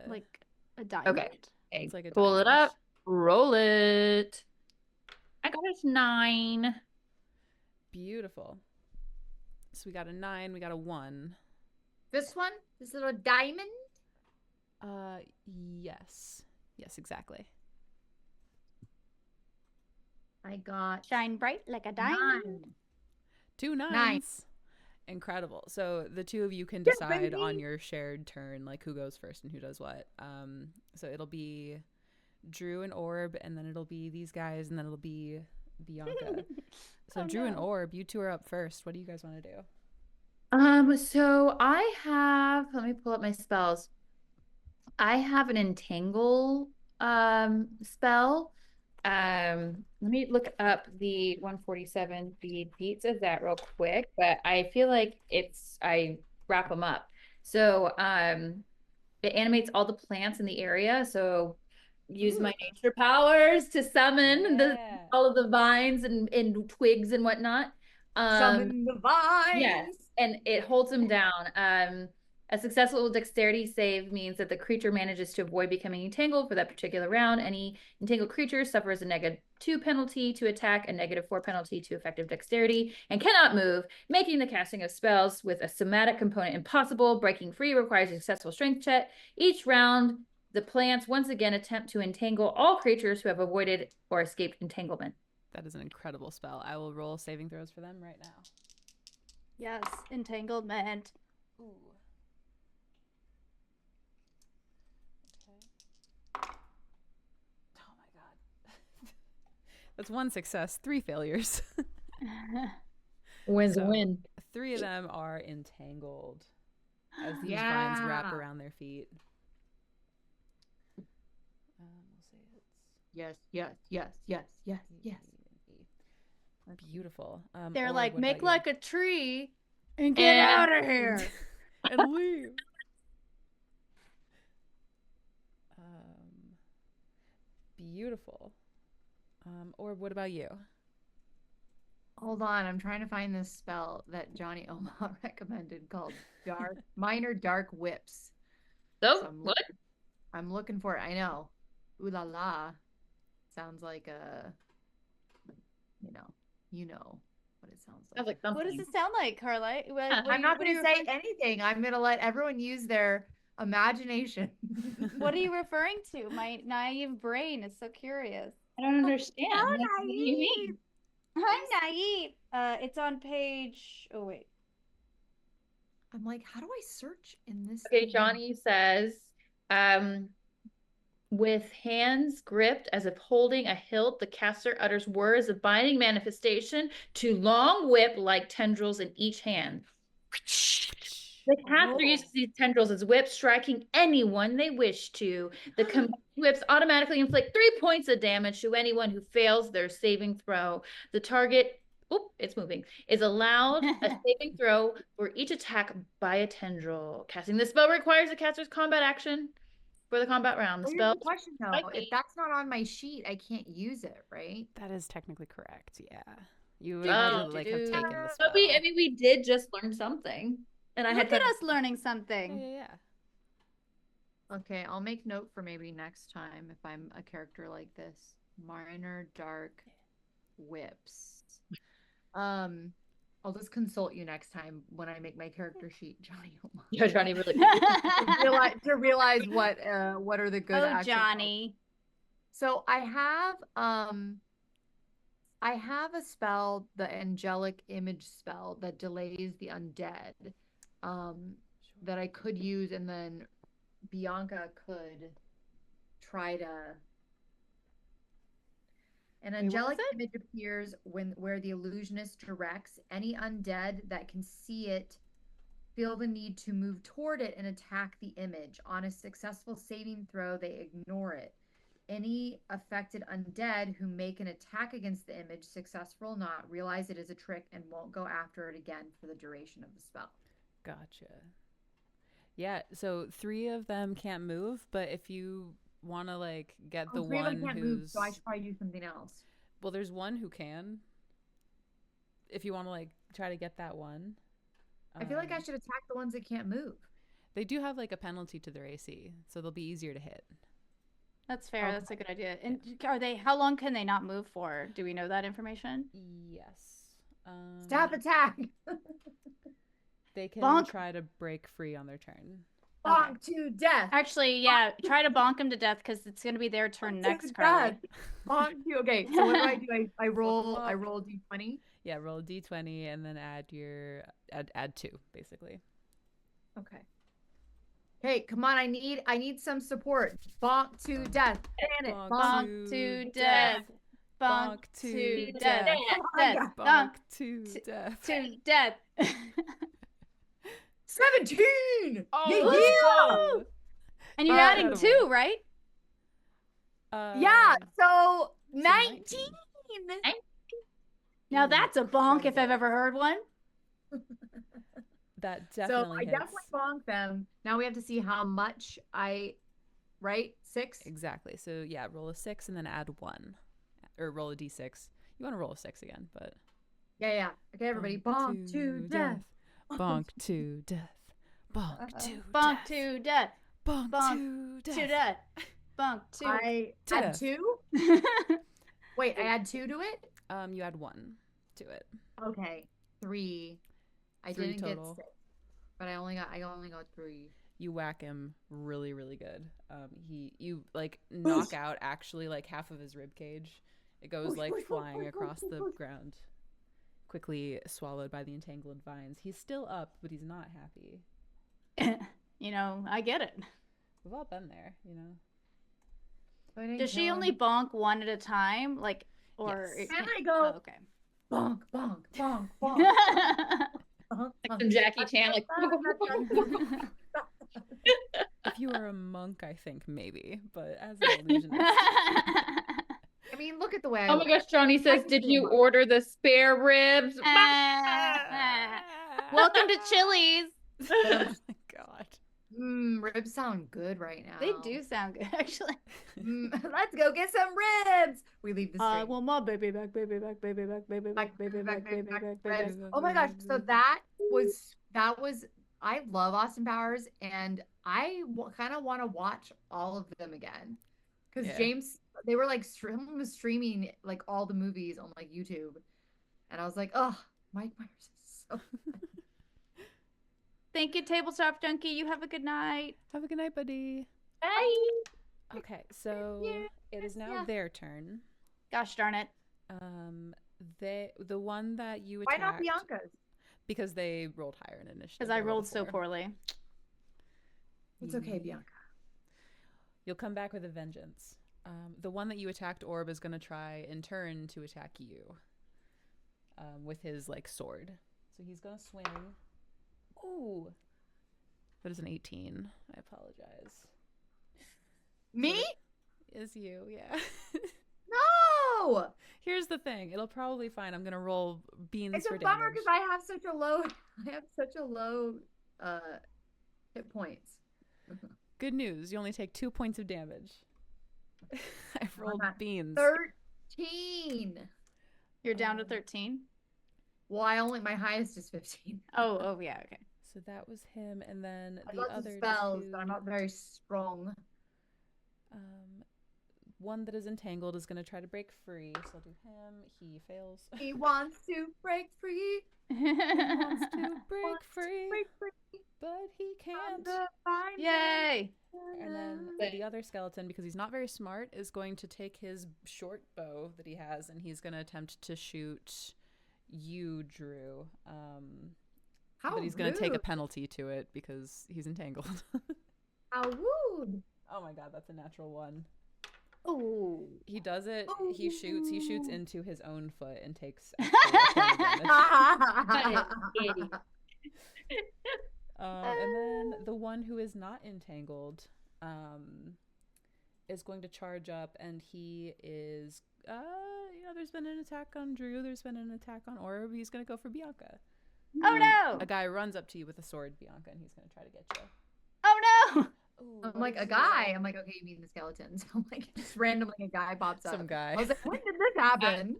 S3: Like a diamond.
S4: Okay.
S1: It's like a
S4: Pull it
S1: diamond.
S4: up. Roll it. I got a 9.
S1: Beautiful. So we got a 9, we got a 1.
S2: This one, this little diamond.
S1: Yes. Yes, exactly.
S2: I got
S3: Shine bright like a diamond.
S2: 9.
S1: 2 9s.
S2: 9.
S1: Incredible. So the two of you can
S2: Yeah,
S1: decide on
S2: baby.
S1: your shared turn, like who goes first and who does what. So it'll be Drew and Orb, and then it'll be these guys, and then it'll be Bianca. So
S3: Oh,
S1: Drew and
S3: no.
S1: Orb, you two are up first. What do you guys want to do?
S4: So I have, let me pull up my spells. I have an entangle spell. Let me look up the 147, the deets of that real quick, but I feel like I wrap them up. So it animates all the plants in the area. So use my nature powers to summon
S1: Yeah.
S4: all of the vines and twigs and whatnot.
S2: Summon the vines.
S4: Yes, and it holds them down. A successful dexterity save means that the creature manages to avoid becoming entangled for that particular round. Any entangled creature suffers a -2 penalty to attack, a -4 penalty to effective dexterity, and cannot move, making the casting of spells with a somatic component impossible. Breaking free requires a successful strength check. Each round, the plants once again attempt to entangle all creatures who have avoided or escaped entanglement.
S1: That is an incredible spell. I will roll saving throws for them right now.
S3: Yes, entanglement.
S1: Ooh. Okay. Oh my god. That's 1 success, 3 failures.
S4: Win's
S1: So-
S4: a win.
S1: 3 of them are entangled as these vines wrap around their feet. We'll say it's
S2: Yes, yes, yes, yes, yes, yes.
S1: beautiful.
S3: They're
S1: Orb,
S3: like,
S1: what
S3: make
S1: about
S3: like a tree and get
S4: And-
S3: out of here.
S1: you? And leave. Beautiful. Orb, what about you?
S2: Hold on, I'm trying to find this spell that Johnny Oma recommended called Minor Dark Whips.
S4: So,
S2: I'm
S4: what?
S2: I'm looking for it. I know. Ooh la la. Sounds like a, you know what it sounds like.
S4: Sounds like something.
S3: What does it sound like, Carla?
S2: I'm not going to say anything. I'm going to let everyone use their imagination.
S3: What are you referring to? My naive brain is so curious.
S4: I don't understand.
S3: How
S4: What do you mean?
S3: I'm naive. It's on page. Oh wait.
S2: I'm like, how do I search in this?
S4: Okay,
S2: thing?
S4: Johnny says, with hands gripped as if holding a hilt, the caster utters words of binding manifestation to long whip like tendrils in each hand. The caster uses these tendrils as whips, striking anyone they wish to. The combined whips automatically inflict 3 points of damage to anyone who fails their saving throw. The target, it's moving, is allowed a saving throw for each attack by a tendril. Casting this spell requires the caster's combat action for the combat round. The
S2: Here's
S4: spell
S2: the question though.
S4: likely-
S2: If that's not on my sheet, I can't use it, right?
S1: That is technically correct. Yeah, you would
S3: Do,
S1: have
S3: do,
S1: to like
S3: do,
S1: have
S3: do.
S1: taken the spell.
S4: But we did just learn something. And I had
S3: Look at
S4: fun.
S3: us learning something.
S1: Yeah.
S2: Okay, I'll make note for maybe next time if I'm a character like this. Minor Dark Whips. I'll just consult you next time when I make my character sheet, Johnny.
S4: Yeah, Johnny really.
S2: to realize what are the good
S3: Oh,
S2: actions.
S3: Johnny.
S2: So I have a spell, the angelic image spell that delays the undead, that I could use, and then Bianca could try to. An angelic image appears where the illusionist directs any undead that can see it feel the need to move toward it and attack the image. On a successful saving throw, they ignore it. Any affected undead who make an attack against the image, successful or not, realize it is a trick and won't go after it again for the duration of the spell.
S1: Gotcha. Yeah, so 3 of them can't move, but if you want to like get the
S2: Three of them
S1: one
S2: can't
S1: who's
S2: move, so I should probably do something else.
S1: well, there's one who can. If you want to like try to get that one,
S2: I feel like I should attack the ones that can't move.
S1: They do have like a penalty to their AC, so they'll be easier to hit.
S3: That's fair.
S2: Okay.
S3: That's a good idea. And are they? How long can they not move for? Do we know that information?
S1: Yes.
S2: Staff attack.
S1: They can
S3: Bonk.
S1: try to break free on their turn.
S2: Bonk to death.
S3: Actually, yeah. Try to bonk him to death because it's gonna be their turn
S2: To
S3: next, Carly.
S2: death. Bonk to. Okay, so what do? I roll.
S1: them
S2: I
S1: up.
S2: roll d20.
S1: Yeah, roll a d20 and then add your add 2 basically.
S2: Okay. Hey, come on! I need some support. Bonk to death. Ban it.
S1: Bonk
S3: Bonk to death. Bonk to death. Death. Bonk
S1: Bonk to death.
S3: to death.
S2: 17.
S1: Oh,
S2: Yeah,
S1: let's
S2: yeah.
S1: go.
S3: And you're
S1: Incredible.
S3: adding 2, right?
S2: Yeah. So 19.
S3: Now that's a bonk if I've ever heard one.
S1: That
S2: So
S1: definitely
S2: I
S1: hits.
S2: definitely bonk them. Now we have to see how much right? 6?
S1: Exactly. So yeah, roll a 6 and then add 1. Or roll a d6. You want to roll a 6 again, but
S2: Yeah. Okay, everybody. Bonk to death.
S1: Bonk to death. Bonk to
S3: Bonk
S1: death.
S3: to death.
S1: Bonk
S3: Bonk
S1: to
S3: To
S1: death.
S3: death. Bonk to.
S2: I
S1: to
S2: add
S1: death.
S2: 2? Wait, I add 2 to it?
S1: You add 1 to it.
S2: Okay. 3. I
S1: 3
S2: didn't
S1: total.
S2: get 6. But I only got 3.
S1: You whack him really, really good. You like knock out actually like half of his rib cage. It goes like flying across the ground, quickly swallowed by the entangled vines. He's still up, but he's not happy.
S3: You know, I get it.
S1: We've all been there, you know.
S2: I didn't
S3: Does she
S2: kill
S3: only
S2: him.
S3: bonk one at a time? Like, or.
S1: Yes.
S2: And I
S3: Oh,
S2: go
S3: okay.
S2: bonk, bonk, bonk, bonk. bonk,
S4: Like some Jackie Chan, like.
S1: If you are a monk, I think maybe, but as an illusionist,
S2: I mean, look at the way I
S4: Oh my
S2: look.
S4: gosh, Johnny says, did you order the spare ribs?
S3: Welcome to Chili's.
S1: oh my god.
S2: Ribs sound good right now.
S3: They do sound good, actually.
S2: Let's go get some ribs. We leave the street.
S3: I want my baby back, baby back, baby back, baby back, baby back, baby back, baby back.
S2: ribs. Oh my gosh! So that was. I love Austin Powers, and I kind of want to watch all of them again because
S1: Yeah.
S2: James, they were like someone was streaming like all the movies on like YouTube, and I was like, oh, Mike Myers is so.
S3: Thank you, Tabletop Junkie. You have a good night.
S1: Have a good night, buddy.
S2: Bye.
S1: Okay, so it is now
S2: Yeah.
S1: their turn.
S3: Gosh darn it.
S1: The one that you
S2: Why
S1: attacked.
S2: not Bianca's?
S1: Because they rolled higher in initiative.
S3: Because I
S1: than
S3: rolled so
S1: before.
S3: poorly.
S2: It's okay, Bianca.
S1: You'll come back with a vengeance. The one that you attacked, Orb, is going to try in turn to attack you with his like sword. So he's going to swing. Ooh, that is an 18. I apologize.
S2: Me?
S1: Is you? Yeah.
S2: No.
S1: Here's the thing. It'll probably fine. I'm going to roll beans
S2: It's
S1: for
S2: a bummer
S1: damage.
S2: because I have such a low hit points.
S1: Good news. You only take 2 points of damage. I rolled
S2: at
S1: beans.
S2: 13.
S3: You're down to 13.
S2: Well, my highest is 15.
S3: Oh, yeah, okay.
S1: So that was him, and then
S2: I
S1: the
S2: got some
S1: other
S2: spells,
S1: two.
S2: but I'm not very strong.
S1: One that is entangled is going to try to break free. So I'll do him. He fails.
S2: He wants to break free.
S1: He wants to break
S2: Wants to
S1: free,
S2: break free.
S1: but he can't.
S3: Yay!
S1: And then the other skeleton, because he's not very smart, is going to take his short bow that he has, and he's going to attempt to shoot you, Drew.
S2: How
S1: But he's going to take a
S2: rude.
S1: penalty to it because he's entangled.
S2: How rude.
S1: Oh my god, that's a natural 1.
S3: Ooh.
S1: He does it. He shoots into his own foot and takes actually a 10 damage. And then the one who is not entangled is going to charge up, and he is there's been an attack on Drew, there's been an attack on Orb. He's going to go for Bianca.
S3: Oh no!
S1: A guy runs up to you with a sword, Bianca, and he's going to try to get you.
S3: Oh no!
S1: Ooh,
S2: I'm
S1: what
S2: like,
S1: is
S2: a
S1: your-
S2: guy. I'm like, okay, you mean the skeletons. I'm like, just randomly a guy pops up.
S1: Some guy.
S2: I was like, when did this happen?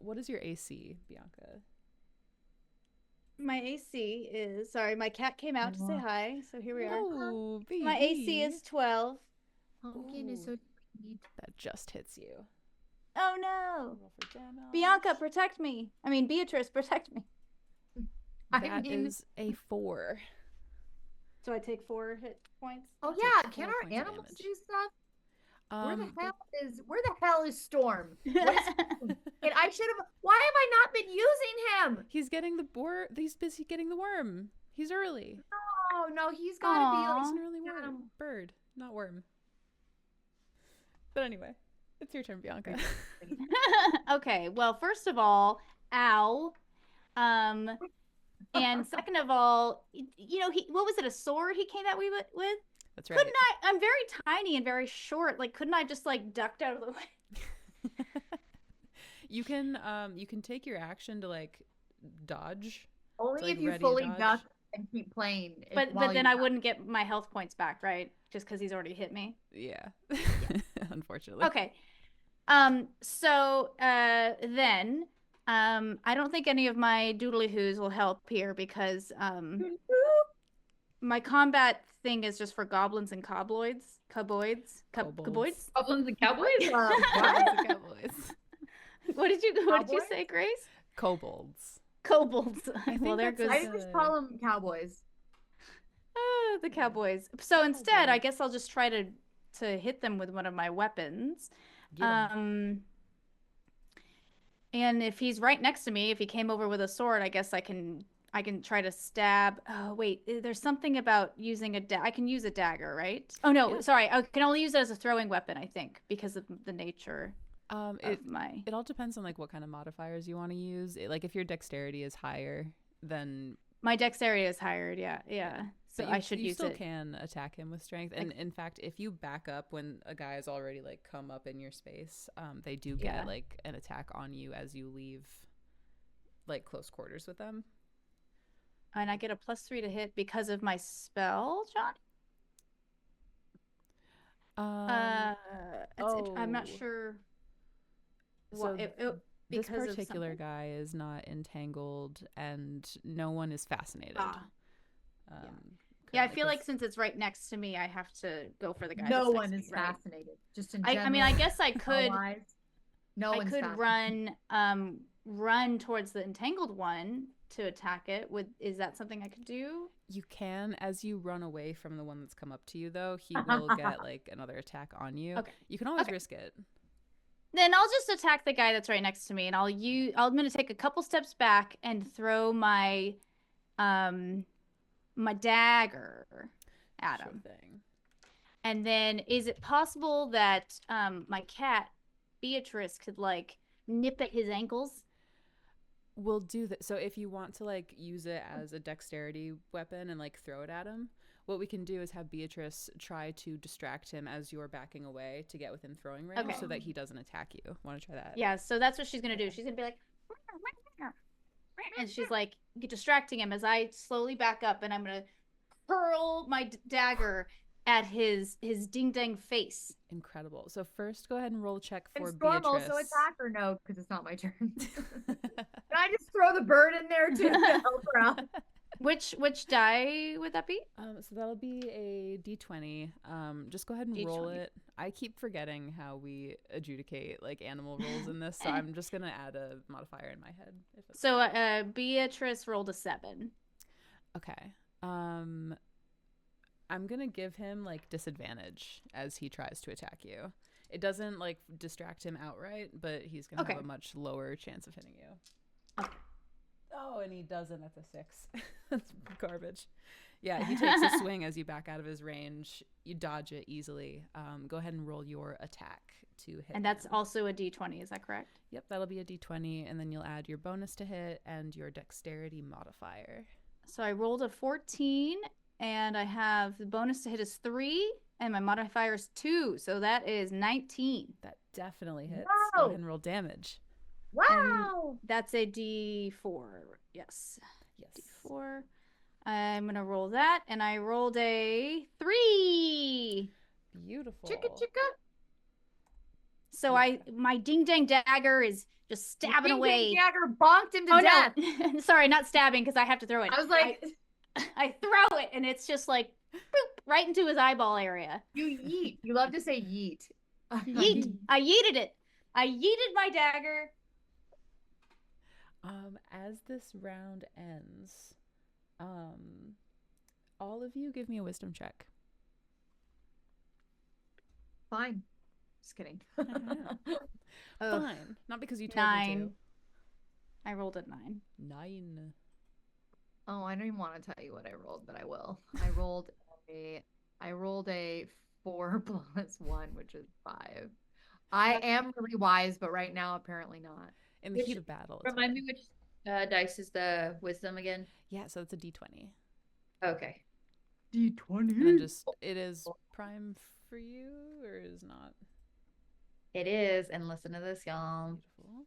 S1: What is your AC, Bianca?
S3: My AC is sorry, my cat came out to say hi, so here we are.
S1: Oh,
S3: My AC is 12.
S2: Pumpkin is so sweet.
S1: That just hits you.
S3: Oh no.
S1: Roll for damage.
S3: Bianca, protect me. I mean, Beatrice, protect me.
S1: That is a 4.
S3: So I take 4 hit points.
S2: Oh
S1: Take
S2: yeah,
S1: 4
S2: can our
S1: points of
S2: animals
S1: damage.
S2: do stuff? Where the
S1: But
S2: hell is Storm? What is and I should have. Why have I not been using him?
S1: he's getting the he's busy getting the worm. He's early.
S2: Oh no, he's got to be
S3: Aw.
S1: He's
S2: like.
S1: an early worm. Bird, not worm. But anyway, it's your turn, Bianca.
S3: Okay, well, first of all, ow. And second of all, you know, what was it, a sword he came at me with?
S1: That's right.
S3: Couldn't I'm very tiny and very short. Like, couldn't I just like ducked out of the way?
S1: You can take your action to like dodge.
S2: Only
S1: to, like,
S2: if you
S1: ready
S2: fully
S1: dodge.
S2: duck and keep playing.
S3: But then I wouldn't get my health points back, right? Just because he's already hit me.
S1: Yeah. Unfortunately.
S3: Okay. So then I don't think any of my doodly hoos will help here because my combat thing is just for goblins and kobolds. Kobolds?
S1: Kobolds.
S4: Goblins and cowboys?
S3: What?
S1: Cowboys.
S3: What did you say, Grace?
S1: Kobolds.
S3: Kobolds.
S1: I
S3: Well,
S1: think
S3: there
S1: that's
S3: goes
S2: I just call them cowboys.
S3: the cowboys. So instead, I guess I'll just try to hit them with one of my weapons.
S1: Get 'em.
S3: And if he's right next to me, if he came over with a sword, I guess I can try to stab. Oh wait, there's something about using I can use a dagger, right? Oh no,
S1: Yeah.
S3: sorry, I can only use it as a throwing weapon, I think, because of the nature of my.
S1: It all depends on like what kind of modifiers you want to use. Like if your dexterity is higher, then
S3: My dexterity is higher, yeah. So
S1: but
S3: I should
S1: you
S3: use
S1: still
S3: it.
S1: can attack him with strength. And in fact, if you back up when a guy has already like come up in your space, they do get
S3: Yeah.
S1: like an attack on you as you leave like close quarters with them.
S3: And I get a +3 to hit because of my spell, John. I'm not
S1: oh.
S3: sure.
S1: So this
S3: because of
S1: particular
S3: something.
S1: guy is not entangled, and no one is fascinated.
S3: Yeah, I
S1: currently,
S3: feel like
S1: 'cause-
S3: since it's right next to me, I have to go for the guy.
S2: No
S3: that's
S2: one
S3: next
S2: is
S3: to me, right?
S2: fascinated. Just in
S3: I
S2: general.
S3: mean, I guess I could.
S2: Allies, no
S3: I
S2: one's
S3: could
S2: fascinated.
S3: run towards the entangled one to attack it. Is that something I could do?
S1: You can, as you run away from the one that's come up to you, though, he will get like another attack on you.
S3: Okay.
S1: You can always
S3: Okay.
S1: risk it.
S3: Then I'll just attack the guy that's right next to me, and I'm gonna take a couple steps back and throw my my dagger at
S1: Sure
S3: him.
S1: thing.
S3: And then is it possible that my cat Beatrice could like nip at his ankles?
S1: We'll do that. So if you want to like use it as a dexterity weapon and like throw it at him, what we can do is have Beatrice try to distract him as you're backing away to get within throwing range
S3: Okay.
S1: so that he doesn't attack you. Want to try that?
S3: Yeah, so that's what she's gonna do. She's gonna be like, and she's like distracting him as I slowly back up, and I'm gonna hurl my dagger at his ding dang face.
S1: Incredible. So first, go ahead and roll a check for
S2: Can Storm
S1: Beatrice.
S2: also attack or no? Because it's not my turn. Can I just throw the bird in there too to help her out?
S3: Which die would that be?
S1: So that'll be a d20. Just go ahead and roll
S3: D20.
S1: it. I keep forgetting how we adjudicate like animal rolls in this, so I'm just gonna add a modifier in my head. If it's
S3: So Beatrice rolled a 7.
S1: okay. I'm gonna give him like disadvantage as he tries to attack you. It doesn't like distract him outright, but he's gonna
S3: Okay.
S1: have a much lower chance of hitting you.
S3: Okay.
S1: Oh, and he doesn't at the 6. That's garbage. Yeah, he takes a swing as you back out of his range. You dodge it easily. Go ahead and roll your attack to hit.
S3: And that's
S1: him.
S3: also a D20, is that correct?
S1: Yep, that'll be a d20, and then you'll add your bonus to hit and your dexterity modifier.
S3: So I rolled a 14, and I have the bonus to hit is 3, and my modifier is 2, so that is 19.
S1: That definitely hits.
S2: Wow.
S1: Go ahead and roll damage.
S2: Wow.
S3: That's a D4. Yes.
S1: Yes.
S3: D4. I'm going to roll that, and I rolled a 3.
S1: Beautiful.
S2: Chicka chicka.
S3: So my ding dang dagger is just stabbing
S2: Ding
S3: away.
S2: Dang Dagger bonked him to
S3: Oh
S2: death.
S3: no. Sorry, not stabbing because I have to throw it.
S2: I was like,
S3: I throw it and it's just like boop. right into his eyeball area.
S2: You yeet. You love to say yeet.
S3: Yeet. I yeeted it. I yeeted my dagger.
S1: As this round ends, all of you give me a wisdom check.
S2: Fine. Just kidding.
S1: Fine. Not because you told me
S3: 9. I rolled a 9.
S1: to. 9.
S2: Oh, I don't even want to tell you what I rolled, but I will. I rolled a 4 plus 1, which is 5. I am really wise, but right now apparently not.
S1: In the heat of battle.
S4: Remind me which dice is the wisdom again?
S1: Yeah, so it's a d20.
S4: Okay.
S2: D20.
S1: And then just, it is prime for you, or is not?
S4: It is, and listen to this, y'all.
S1: Beautiful.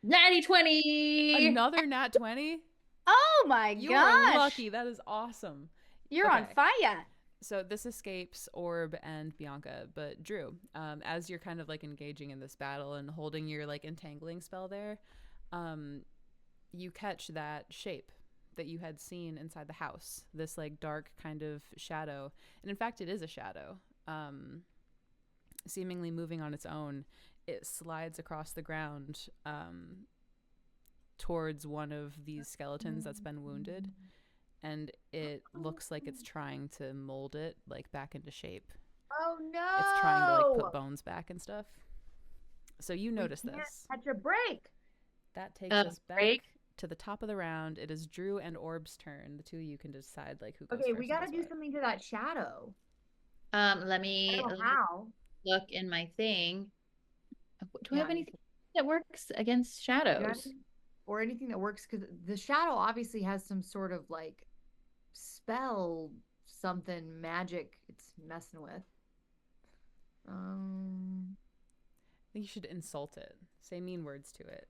S4: Natty 20!
S1: Another nat 20?
S3: Oh my
S1: You
S3: gosh.
S1: are lucky. That is awesome.
S3: You're on
S1: Okay.
S3: fire.
S1: So this escapes Orb and Bianca, but Drew, as you're kind of like engaging in this battle and holding your like entangling spell there, you catch that shape that you had seen inside the house, this like dark kind of shadow. And in fact, it is a shadow, seemingly moving on its own. It slides across the ground towards one of these skeletons that's been wounded. And it looks like it's trying to mold it like back into shape.
S2: Oh no!
S1: It's trying to like put bones back and stuff. So you notice
S2: We can't
S1: this.
S2: catch a break.
S1: That takes us back
S4: break.
S1: to the top of the round. It is Drew and Orb's turn. The two of you can decide like who goes
S2: Okay,
S1: first.
S2: we
S1: and
S2: gotta
S1: does
S2: do
S1: what.
S2: something to that shadow.
S4: Let
S2: I
S4: me
S2: don't know how.
S4: look in my thing. Do I
S2: Yeah,
S4: have anything that works against
S2: Do you have
S4: shadows?
S2: anything- or anything that works, because the shadow obviously has some sort of like spell, something magic it's messing with.
S1: I think you should insult it. Say mean words to it.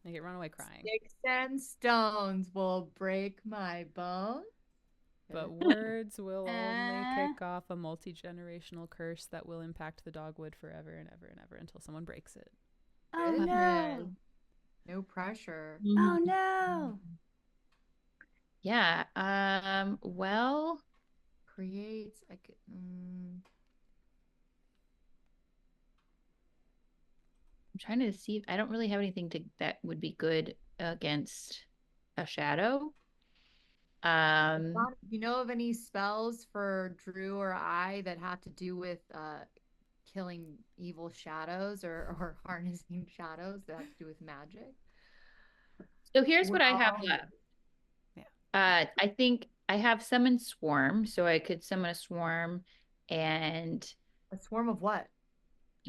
S1: Make it run away crying.
S2: Sticks and stones will break my bone.
S1: But words will only
S3: Uh.
S1: kick off a multi-generational curse that will impact the dogwood forever and ever and ever until someone breaks it.
S3: Oh
S2: Goodness.
S3: no.
S2: No pressure.
S3: Oh no.
S4: Yeah. Well,
S2: Creates. I could.
S4: I'm trying to see. I don't really have anything that would be good against a shadow.
S2: Do you know of any spells for Drew or I that have to do with killing evil shadows or harnessing shadows that have to do with magic?
S4: So here's what I have
S2: Wow.
S4: left.
S1: Yeah.
S4: I think I have summon swarm, so I could summon a swarm, and
S2: A swarm of what?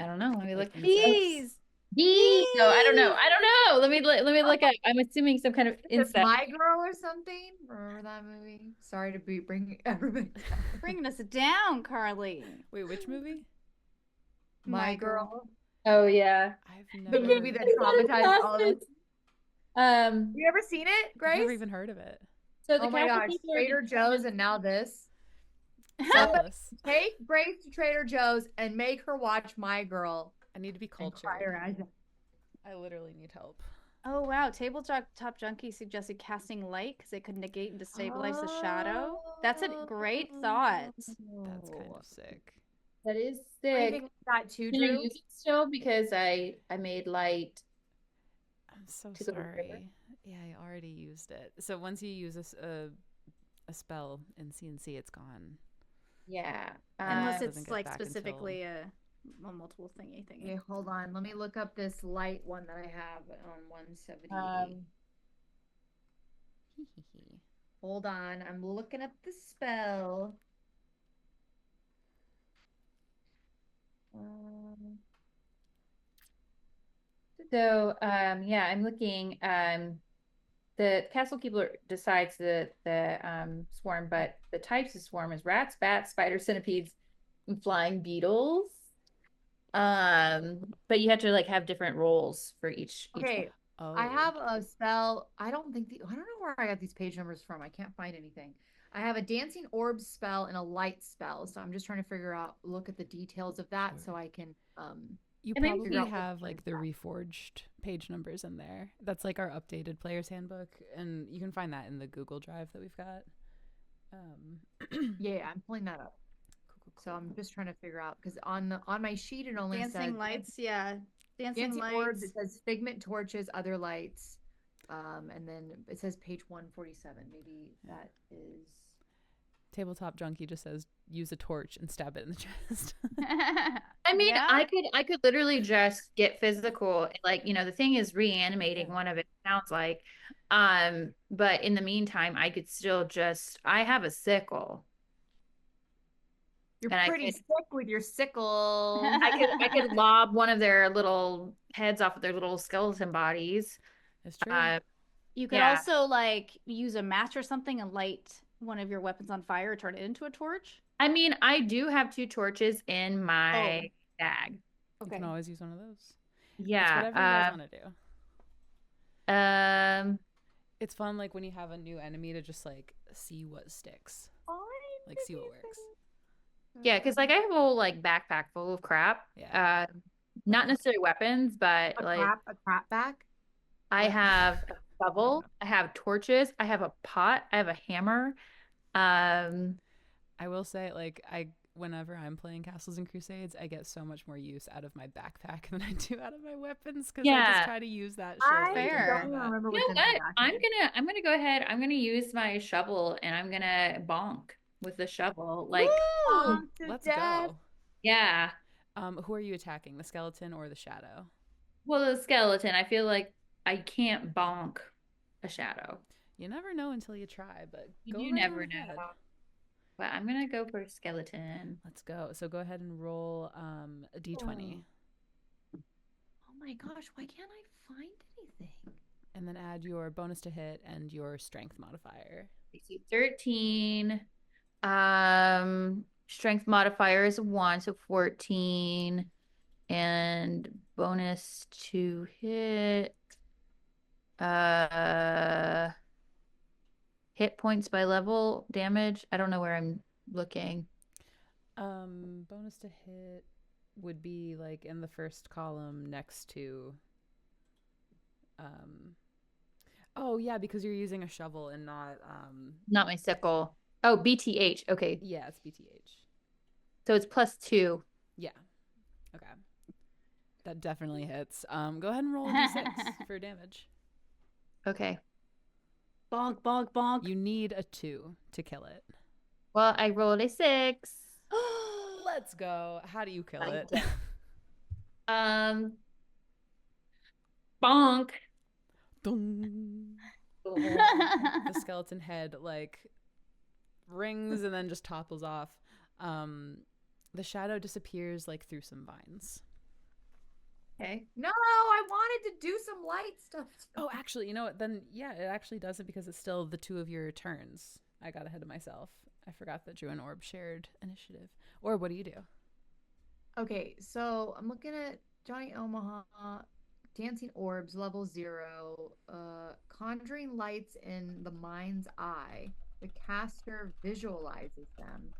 S4: I don't know. Let me look.
S3: Bees.
S4: Bees. No, I don't know. I don't know. Let me look at. I'm assuming some kind of
S2: It's
S4: insect.
S2: My Girl or something? Remember that movie? Sorry to be bringing everybody down.
S3: Bringing us down, Carly.
S1: Wait, which movie?
S2: My Girl.
S4: Oh yeah.
S1: I've
S2: The
S1: never.
S2: movie that traumatized all of us. You ever seen it,
S1: I've
S2: Grace?
S1: never even heard of it.
S4: So the
S2: Oh my
S4: Catholic
S2: gosh,
S4: people are
S2: Trader Joe's and now this.
S1: Selfless.
S2: Take Grace to Trader Joe's and make her watch My Girl.
S1: I need to be
S2: And cry
S1: cultured.
S2: her eyes out.
S1: I literally need help.
S3: Oh wow, Tabletop Junkie suggested casting light because it could negate and destabilize the shadow. That's a great thought.
S1: That's kind of sick.
S4: That is
S2: What do you
S4: sick.
S2: think of that too,
S4: Can I
S2: Drew?
S4: use it still because I made light.
S1: I'm so
S4: To go to the river.
S1: sorry. Yeah, I already used it. So once you use a spell in CNC, it's gone.
S4: Yeah.
S3: Unless
S1: doesn't
S3: it's
S1: get
S3: like
S1: back until-
S3: specifically a multiple thingy.
S2: Okay, hold on. Let me look up this light one that I have on 170. Hold on. I'm looking up the spell.
S4: So yeah, I'm looking. The castle keeper decides the swarm, but the types of swarm is rats, bats, spiders, centipedes, and flying beetles. But you have to like have different roles for each
S2: Okay,
S4: one.
S1: Oh.
S2: I have a spell. I don't know where I got these page numbers from. I can't find anything. I have a dancing orb spell and a light spell. So I'm just trying to look at the details of that
S1: Sure.
S2: so I can
S1: You
S4: I think
S1: probably
S2: figure out
S1: have
S2: what
S1: like the reforged page numbers in there. That's like our updated player's handbook, and you can find that in the Google Drive that we've got.
S2: Yeah, I'm pulling that up. So I'm just trying to figure out because on my sheet it only
S3: Dancing
S2: says
S3: lights, yeah. Dancing
S2: orbs.
S3: lights.
S2: It says figment torches, other lights, and then it says page 147. Maybe that is.
S1: Tabletop Junkie just says use a torch and stab it in the chest.
S4: I mean,
S3: Yeah.
S4: I could literally just get physical. Like, the thing is reanimating
S1: Yeah.
S4: one of it sounds like. But in the meantime, I could still I have a sickle.
S2: You're
S4: And I
S2: pretty
S4: could
S2: sick with your sickle.
S4: I could lob one of their little heads off of their little skeleton bodies.
S1: It's true.
S3: You could
S4: Yeah.
S3: also like use a match or something and light one of your weapons on fire, turn it into a torch.
S4: I mean, I do have 2 torches in my bag.
S1: You can always use one of those. It's
S4: Yeah.
S1: whatever you guys want to do.
S4: Um,
S1: It's fun, like when you have a new enemy to just like see what sticks, like see what works.
S4: yeah, because like I have a whole like backpack full of crap.
S1: Yeah.
S4: Not necessarily weapons, but
S2: a crap bag.
S4: I have a shovel, I have torches, I have a pot, I have a hammer.
S1: I will say, like, whenever I'm playing Castles and Crusades, I get so much more use out of my backpack than I do out of my weapons because I just try to use that shit.
S2: I
S3: Fair.
S2: don't remember
S4: You know what? I'm gonna go ahead. I'm gonna use my shovel and I'm gonna bonk with the shovel. Like,
S1: Let's go.
S4: yeah.
S1: Who are you attacking, the skeleton or the shadow?
S4: Well, the skeleton. I feel like I can't bonk a shadow.
S1: You never know until you try, but
S4: You never know. But I'm gonna go for skeleton.
S1: Let's go. So go ahead and roll a d20.
S2: Oh my gosh, why can't I find anything?
S1: And then add your bonus to hit and your strength modifier.
S4: 13. Strength modifier is 1, so 14. And bonus to hit. Hit points by level damage. I don't know where I'm looking.
S1: Bonus to hit would be like in the first column next to oh yeah, because you're using a shovel and not
S4: my sickle. Oh, BTH. Okay.
S1: Yeah, it's BTH.
S4: So it's +2.
S1: Yeah. Okay. That definitely hits. Go ahead and roll a d6 for damage.
S4: Okay.
S3: Bonk, bonk, bonk.
S1: You need a 2 to kill it.
S4: Well, I rolled a 6.
S1: Let's go. How do you kill it?
S4: Bonk.
S1: Dun. The skeleton head like rings and then just topples off. The shadow disappears like through some vines.
S4: Okay.
S2: No, I wanted to do some light stuff.
S1: Oh, actually, you know what? Then yeah, it actually does it because it's still the 2 of your turns. I got ahead of myself. I forgot that Drew and Orb shared initiative. Orb, what do you do?
S2: Okay, so I'm looking at Johnny Omaha, Dancing Orbs, level 0, conjuring lights in the mind's eye. The caster visualizes them.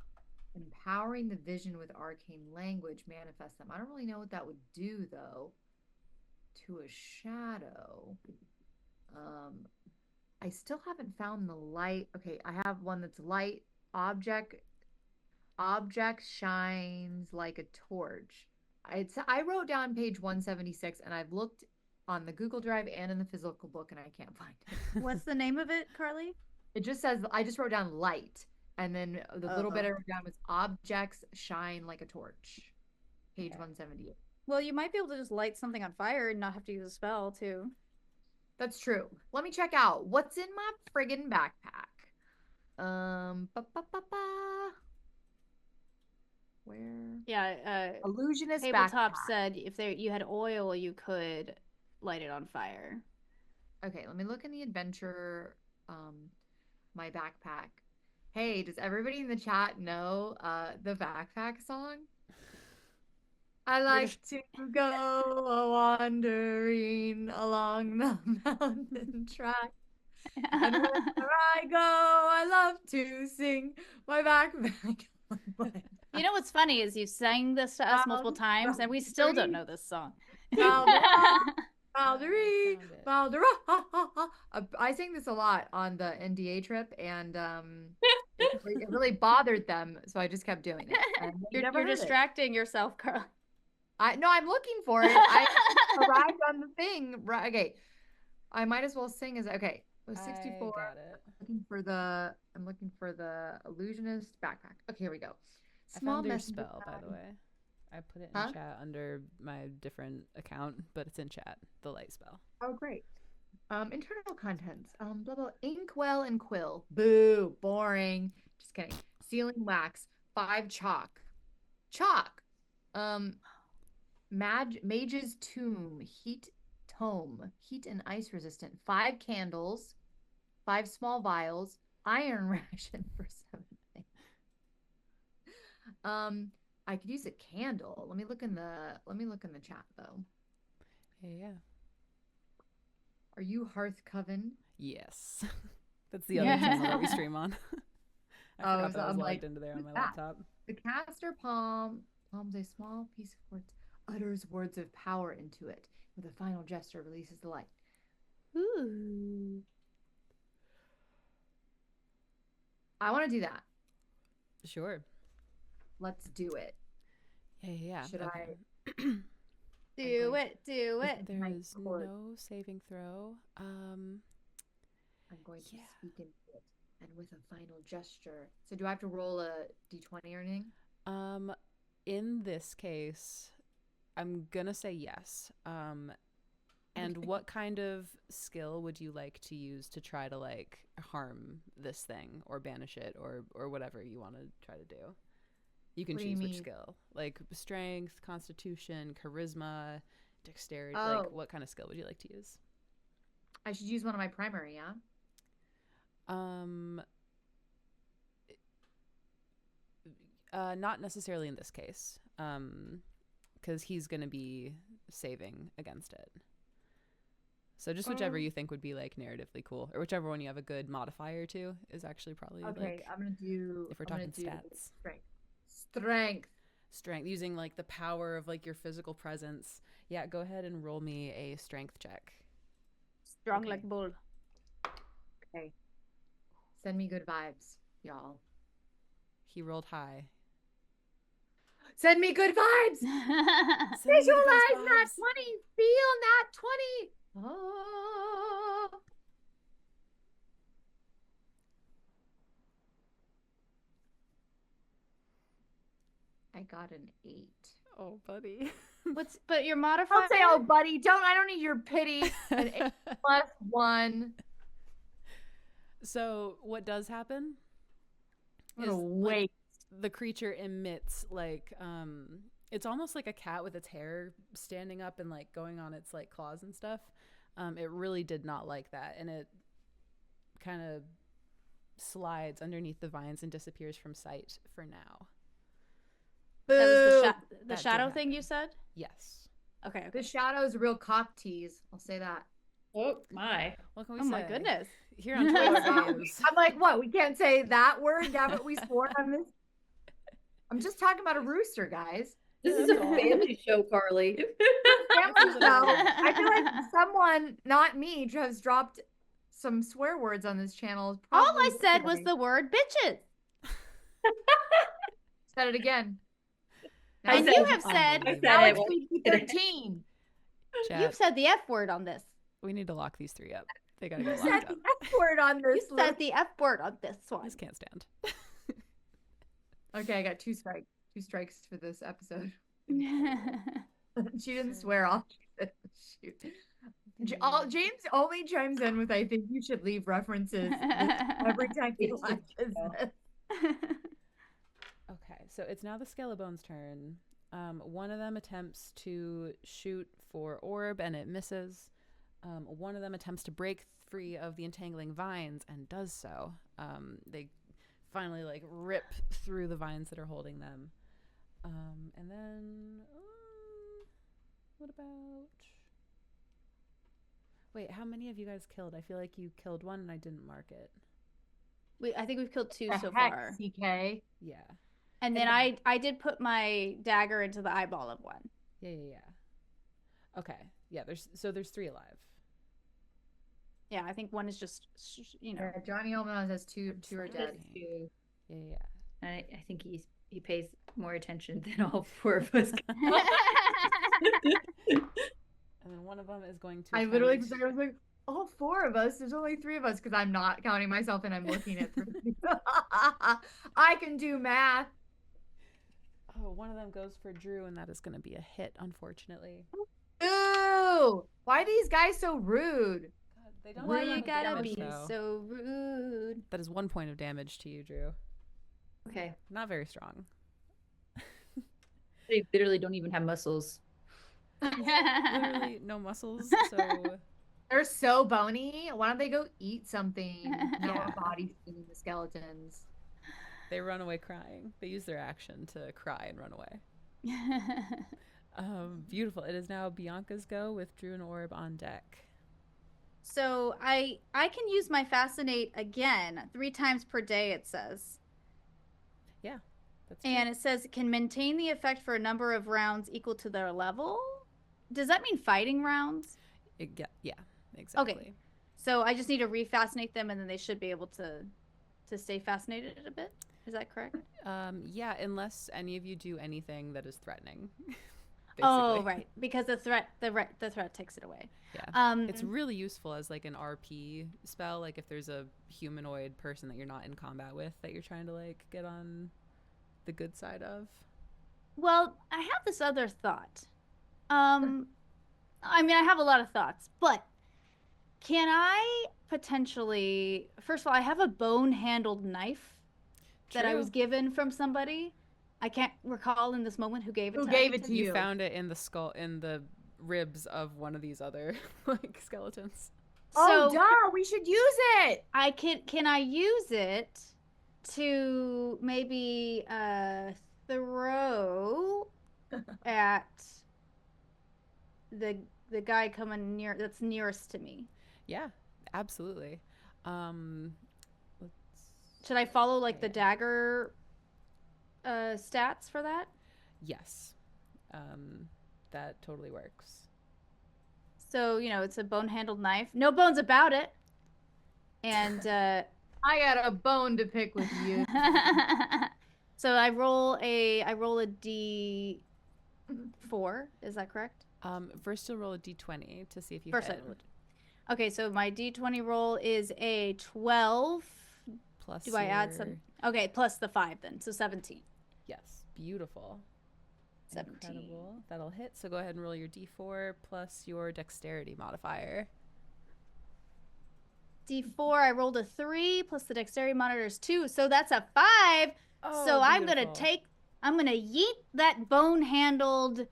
S2: Empowering the vision with arcane language manifests them. I don't really know what that would do though to a shadow. I still haven't found the light. Okay, I have one that's light object shines like a torch. I wrote down page 176 and I've looked on the Google Drive and in the physical book and I can't find it.
S3: What's the name of it, Carly?
S2: It just says, I just wrote down light. And then the little bit I wrote down was objects shine like a torch. Page 178.
S3: Well, you might be able to just light something on fire and not have to use a spell, too.
S2: That's true. Let me check out what's in my friggin' backpack. Where?
S3: Yeah,
S2: Illusionist
S3: Tabletop
S2: backpack.
S3: said if you had oil, you could light it on fire.
S2: Okay, let me look in the adventure, my backpack. Hey, does everybody in the chat know the backpack song? I like to go wandering along the mountain track. And wherever I go, I love to sing my backpack.
S3: You know what's funny is you sang this to us multiple times, and we still don't know this song.
S2: Valderie, I sang this a lot on the NDA trip, and it really bothered them, so I just kept doing it. And they never
S3: You're
S2: heard it.
S3: distracting yourself, Carly.
S2: No, I'm looking for it. I arrived on the thing. Right. Okay. I might as well sing as okay. It was 64.
S1: I got it.
S2: I'm looking for the illusionist backpack. Okay, here we go.
S1: I found your
S2: messenger
S1: spell, by the
S2: bag.
S1: way. I put it in chat under my different account, but it's in chat. The light spell.
S2: Oh, great. Internal contents. Blah blah. Inkwell and quill. Boo. Boring. Just kidding. Sealing wax. 5 chalk. Chalk. Mage's tomb. Heat tome. Heat and ice resistant. 5 candles. 5 small vials. Iron ration for 7 things. I could use a candle. Let me look in the chat though.
S1: Yeah.
S2: Are you Hearth Coven?
S1: Yes. That's the other channel that we stream on. I forgot that was logged into there on my laptop.
S2: The caster palms a small piece of quartz, utters words of power into it. With a final gesture, releases the light.
S3: Ooh.
S2: I want to do that.
S1: Sure.
S2: Let's do it.
S1: Yeah.
S2: Should I?
S3: Do it.
S1: There is no saving throw.
S2: I'm going to speak into it, and with a final gesture. So do I have to roll a d20 or anything?
S1: In this case, I'm gonna say yes. And what kind of skill would you like to use to try to like harm this thing or banish it or whatever you want to try to do? You can choose which skill, like strength, constitution, charisma, dexterity. Like, what kind of skill would you like to use?
S2: I should use one of my primary, yeah.
S1: Not necessarily in this case, because he's gonna be saving against it. So just whichever you think would be like narratively cool, or whichever one you have a good modifier to is actually probably
S2: okay.
S1: Like,
S2: I'm gonna do.
S1: If we're talking stats,
S2: Strength,
S1: using like the power of like your physical presence. Yeah, go ahead and roll me a strength check.
S3: Strong like bull.
S2: Okay. Send me good vibes, y'all.
S1: He rolled high.
S2: Send me good vibes. Visualize that 20. Feel that 20. Oh. I got an 8.
S1: Oh, buddy.
S3: But your modifier?
S2: Don't say, oh, buddy. I don't need your pity. An 8 plus 1.
S1: So what does happen?
S2: What a waste.
S1: The creature emits like it's almost like a cat with its hair standing up and like going on its like claws and stuff. It really did not like that, and it kind of slides underneath the vines and disappears from sight for now.
S3: That was the
S1: That
S3: shadow
S1: did
S3: thing
S1: happen.
S3: you said?
S1: Yes.
S3: Okay.
S2: The shadow's a real cock tease. I'll say that.
S4: Oh my.
S1: What can we
S3: Oh
S1: say?
S3: my goodness.
S1: Here on Twilight Games.
S2: I'm like, what? We can't say that word? Haven't we sworn on this? I'm just talking about a rooster, guys.
S4: This is a family show, Carly.
S2: Family show. I feel like someone, not me, has dropped some swear words on this channel.
S3: All I said was the word bitches.
S2: Said it again.
S3: And you have said
S2: now it's PG-13.
S3: You've said the F word on this.
S1: We need to lock these 3 up. They gotta
S2: You
S1: get
S2: said
S1: locked
S2: the
S1: up.
S2: F word on this.
S3: You said the F word on this one.
S1: This can't stand.
S2: Okay, I got 2 strikes. 2 strikes for this episode. She didn't swear off. Shoot. James only chimes in with, I think you should leave references every time he watches this.
S1: Okay, so it's now the Scalebone's turn. One of them attempts to shoot for orb and it misses. One of them attempts to break free of the entangling vines and does so. They finally like rip through the vines that are holding them. And then what about... Wait, how many of you guys killed? I feel like you killed one and I didn't mark it.
S3: I think we've killed 2 so
S2: Heck,
S3: far.
S2: CK.
S1: Yeah.
S3: And then I did put my dagger into the eyeball of one.
S1: Yeah. Okay. Yeah, there's 3 alive.
S3: Yeah, I think one is just,
S2: Yeah, Johnny Olmanos has 2 are dead.
S1: Yeah.
S4: I think he pays more attention than all 4 of us.
S1: And then one of them is going to.
S2: I literally was like, all 4 of us. There's only 3 of us because I'm not counting myself and I'm looking at 3. I can do math.
S1: Oh, one of them goes for Drew, and that is going to be a hit, unfortunately.
S2: Ooh, why are these guys so rude?
S1: God, they don't
S3: Why
S1: do
S3: you
S1: enough
S3: gotta
S1: damage,
S3: be
S1: though.
S3: so rude?
S1: That is 1 point of damage to you, Drew.
S4: Okay.
S1: Not very strong.
S4: They literally don't even have muscles.
S1: Literally no muscles, so
S2: They're so bony. Why don't they go eat something? Now
S1: Yeah.
S2: our body's feeding the skeletons.
S1: they run away crying. They use their action to cry and run away. Beautiful. It is now Bianca's go with Drew and Orb on deck.
S3: So I can use my fascinate again 3 times per day, it says.
S1: Yeah, that's
S3: And it says it can maintain the effect for a number of rounds equal to their level. Does that mean fighting rounds?
S1: Yeah, exactly.
S3: Okay. So I just need to refascinate them, and then they should be able to stay fascinated a bit. Is that correct?
S1: Yeah, unless any of you do anything that is threatening.
S3: Oh, right. Because the threat takes it away.
S1: Yeah. It's really useful as like an RP spell. Like if there's a humanoid person that you're not in combat with that you're trying to like get on the good side of.
S3: Well, I have this other thought. I mean, I have a lot of thoughts, but can I potentially, first of all, I have a bone-handled knife that I
S1: True.
S3: was given from somebody. I can't recall in this moment who gave it
S2: Who
S3: to
S2: gave
S3: me.
S2: it to
S1: You
S2: you?
S1: found it in the skull, in the ribs of one of these other like skeletons.
S2: Oh,
S3: So
S2: duh, we should use it.
S3: can I use it to maybe throw at the guy coming that's nearest to me?
S1: Yeah, absolutely. Let's
S3: Should I follow like the dagger stats for that?
S1: Yes. That totally works.
S3: So, it's a bone-handled knife. No bones about it. And
S2: I got a bone to pick with you.
S3: so I roll a D4. Is that correct?
S1: First you'll roll a d20 to see if you
S3: First
S1: hit.
S3: Okay, so my D20 roll is a 12.
S1: Plus
S3: Do I add some? Okay, plus the 5 then. So 17.
S1: Yes, beautiful.
S3: 17.
S1: Incredible. That'll hit. So go ahead and roll your d4 plus your dexterity modifier.
S3: D4, I rolled a 3 plus the dexterity modifier is 2. So that's a 5.
S1: Oh,
S3: so I'm going
S1: beautiful.
S3: to yeet that bone-handled,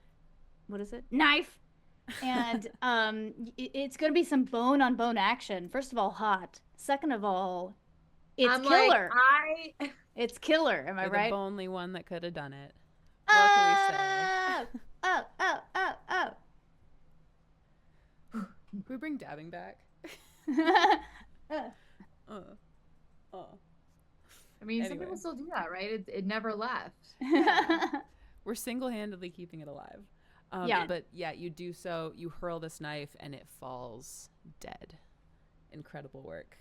S3: what is it? Knife. And it's going to be some bone-on-bone action. First of all, hot. Second of all, it's killer. It's killer. Am I
S1: You're
S3: right?
S1: the only one that could have done it. What can we say?
S3: Oh.
S1: Can we bring dabbing back?
S2: I mean, some
S1: Anyway.
S2: people still do that, right? It never left.
S1: We're single-handedly keeping it alive.
S3: Yeah.
S1: But yeah, you do so. You hurl this knife and it falls dead. Incredible work.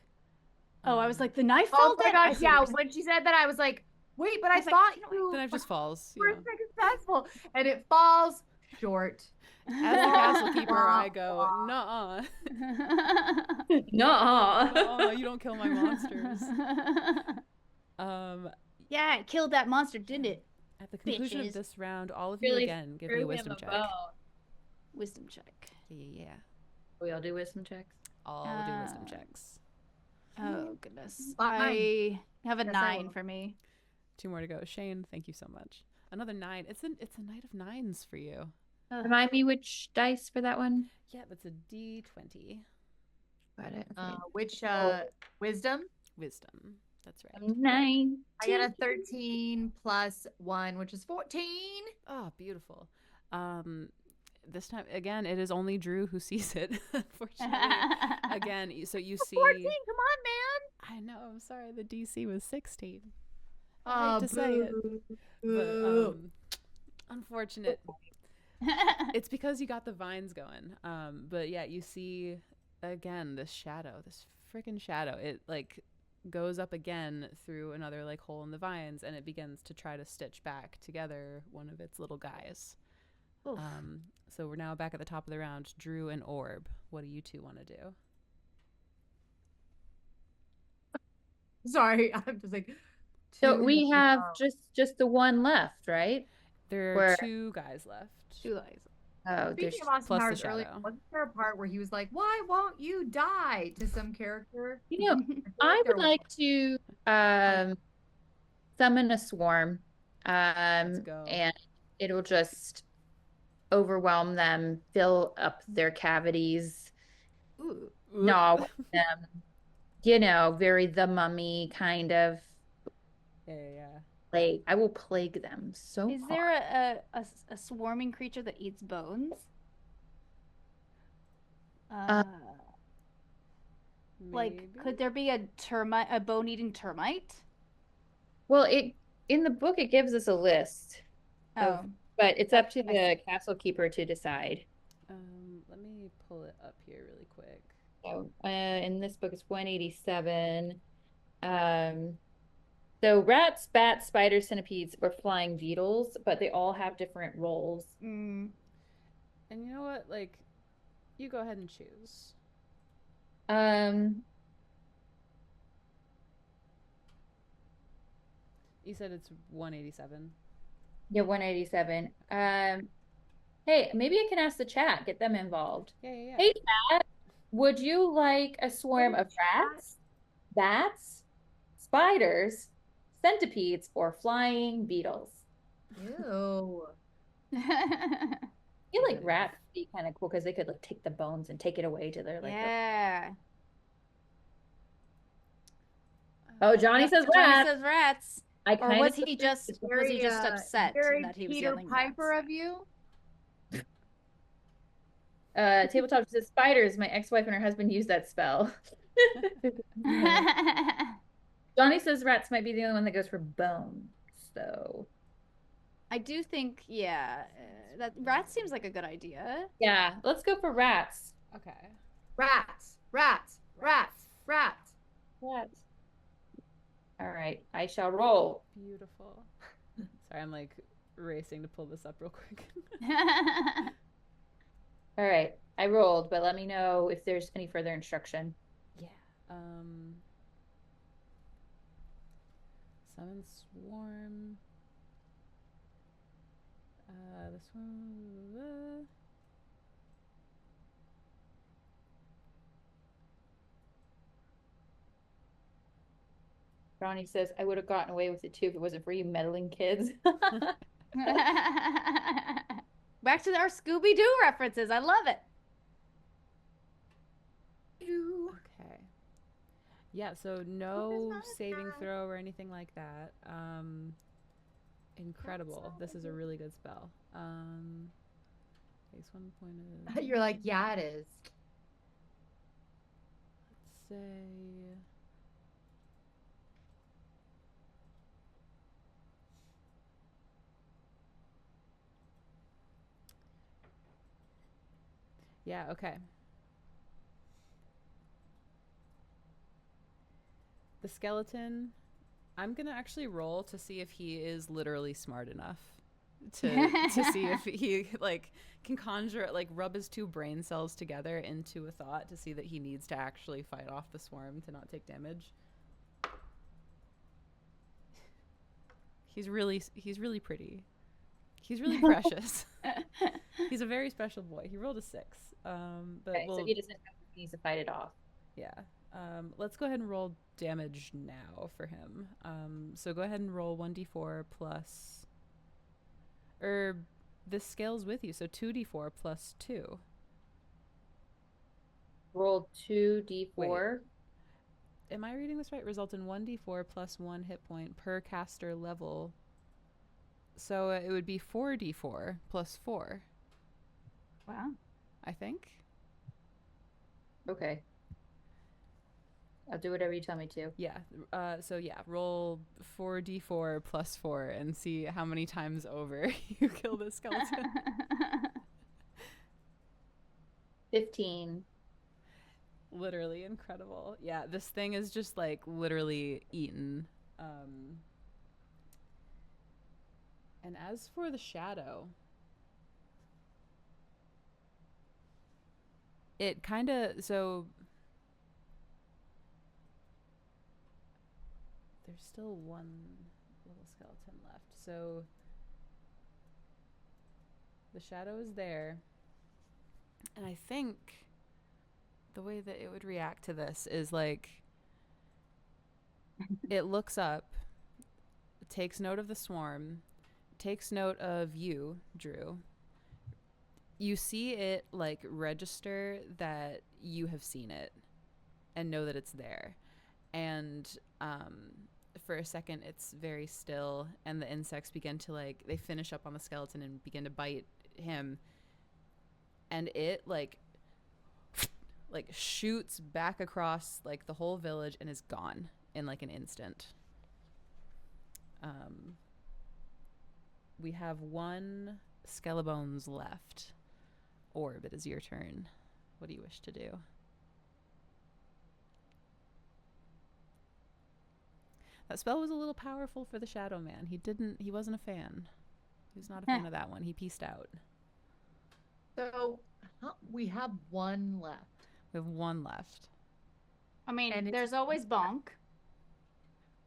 S3: Oh, I was like, the knife
S2: Oh
S3: fell
S2: my
S3: dead?
S2: gosh, yeah. When she said that, I was like, wait, but I
S3: was like,
S2: thought
S1: The knife just falls.
S2: were
S1: Yeah.
S2: successful. And it falls short.
S1: As the castle keeper, I go, nuh-uh.
S4: Nuh-uh.
S1: Nuh-uh, you don't kill my monsters.
S3: Yeah, it killed that monster, didn't it?
S1: At the conclusion
S3: Bitches.
S1: of this round, all of you
S4: Really
S1: again give me a wisdom check.
S3: Wisdom check.
S1: Yeah.
S4: We all do wisdom checks.
S1: All do wisdom checks.
S3: Oh, goodness.
S2: Nine.
S3: I have a
S2: Yes, I
S3: 9
S2: will.
S3: for me.
S1: 2 more to go. Shane, thank you so much. Another 9. It's a night of 9s for you.
S4: Remind me which dice for that one.
S1: Yeah, that's a D20.
S4: Got it.
S2: Which wisdom?
S1: Wisdom. That's right.
S4: 9.
S2: I got a 13 plus 1, which is 14.
S1: Oh, beautiful. This time again, it is only Drew who sees it. Unfortunately, again, so you see.
S2: 14, come on, man.
S1: I know. I'm sorry. The DC was 16. I
S2: Oh,
S1: hate to say it, but unfortunate. It's because you got the vines going. But yeah, you see again this shadow, this freaking shadow. It like goes up again through another like hole in the vines, and it begins to try to stitch back together one of its little guys.
S3: Oof.
S1: So we're now back at the top of the round. Drew and Orb, what do you two want to do?
S2: Sorry, I'm just like.
S4: So
S2: two
S4: we
S2: more
S4: have
S2: cards.
S4: just the one left, right?
S1: There are
S4: Where
S1: 2 guys left.
S3: 2 lies.
S4: oh, there's
S2: Speaking of Austin
S1: plus the
S2: Powers earlier,
S1: shadow.
S2: wasn't there a part where he was like, "Why won't you die?" to some character?
S4: you know,
S2: I feel
S4: I
S2: there
S4: would
S2: was
S4: like to summon a swarm.
S1: Let's go.
S4: And it'll just overwhelm them, fill up their cavities,
S3: Ooh.
S4: gnaw with them. You know, very the mummy kind of
S1: Yeah.
S4: plague. I will plague them so
S3: Is
S4: hard.
S3: there a swarming creature that eats bones? Like,
S1: Maybe?
S3: could there be a bone-eating termite?
S4: Well, in the book it gives us a list,
S3: Oh,
S4: but it's up to
S3: I
S4: the castle keeper to decide.
S1: Let me pull it up here really quick.
S4: So, in this book it's 187. So rats, bats, spiders, centipedes, or flying beetles, but they all have different roles.
S3: mm.
S1: And you know what? Like, you go ahead and choose. You said it's 187.
S4: Yeah, 187. Hey, maybe I can ask the chat, get them involved.
S1: Yeah.
S4: Hey, chat, would you like a swarm of rats, bats, spiders, centipedes, or flying beetles?
S2: Ew.
S4: I feel like rats would be kind of cool because they could like take the bones and take it away to their like.
S3: Yeah.
S4: Oh, Johnny says
S3: Johnny
S4: rats.
S3: says rats.
S4: I
S3: Or
S4: kind
S3: was
S4: of
S3: he just upset
S2: very
S3: that he was
S2: Peter
S3: yelling
S2: Piper
S3: rats?
S2: of you?
S4: Tabletop says spiders. My ex-wife and her husband used that spell. Johnny says rats might be the only one that goes for bone. So
S3: I do think, yeah, that rat seems like a good idea.
S4: yeah, let's go for rats.
S1: Okay.
S2: Rats.
S4: Rats. All right, I shall roll.
S1: Beautiful. Sorry, I'm like racing to pull this up real quick.
S4: All right, I rolled, but let me know if there's any further instruction.
S1: Yeah. Summon swarm. This one.
S4: Ronnie says, I would have gotten away with it too if it wasn't for you meddling kids.
S3: Back to our Scooby-Doo references. I love it.
S1: Okay. Yeah, so no saving throw or anything like that. Incredible. This is a really good spell. Takes 1 point of...
S2: You're like, yeah, it is.
S1: Let's say... Yeah, okay. The skeleton, I'm going to actually roll to see if he is literally smart enough to see if he like can conjure, like rub his 2 brain cells together into a thought to see that he needs to actually fight off the swarm to not take damage. He's really pretty. He's really precious. He's a very special boy. He rolled a 6. But
S4: Okay, so he doesn't know he needs to fight it off.
S1: Yeah. Let's go ahead and roll damage now for him. So go ahead and roll 1d4 plus... this scales with you, so 2d4 plus 2.
S4: Roll 2d4.
S1: Wait. Am I reading this right? Result in 1d4 plus 1 hit point per caster level. So it would be 4d4 plus 4.
S3: Wow.
S1: I think.
S4: Okay. I'll do whatever you tell me to.
S1: Yeah. So yeah, roll 4d4 plus 4 and see how many times over you kill this skeleton.
S4: 15.
S1: Literally incredible. Yeah, this thing is just like literally eaten. And as for the shadow, it kind of, so there's still one little skeleton left. So the shadow is there. And I think the way that it would react to this is like it looks up, takes note of the swarm, takes note of you, Drew. You see it like register that you have seen it and know that it's there. And for a second it's very still, and the insects begin to like, they finish up on the skeleton and begin to bite him, and it like shoots back across like the whole village and is gone in like an instant. We have one Skellebones left. Orb, it is your turn. What do you wish to do? That spell was a little powerful for the Shadow Man. He wasn't a fan. He was not a fan of that one. He peaced out.
S2: So we have one left.
S1: We have one left.
S3: I mean,
S2: And
S3: there's always Bonk.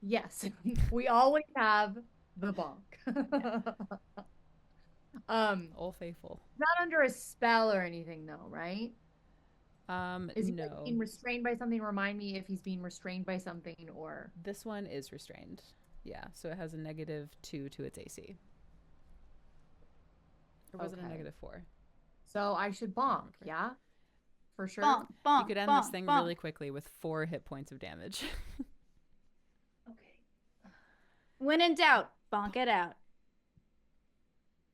S2: Yes, we always have the bonk.
S1: Old Faithful.
S2: Not under a spell or anything though, right? Is he like,
S1: No.
S2: being restrained by something? Remind me if he's being restrained by something or.
S1: This one is restrained. Yeah, so it has a -2 to its AC. Or was it a
S2: Okay.
S1: -4?
S2: So I should bonk, yeah? For sure.
S3: Bonk, bonk,
S1: You could end
S3: bonk,
S1: this thing
S3: bonk.
S1: really quickly with 4 hit points of damage.
S2: Okay.
S3: When in doubt, bonk it out.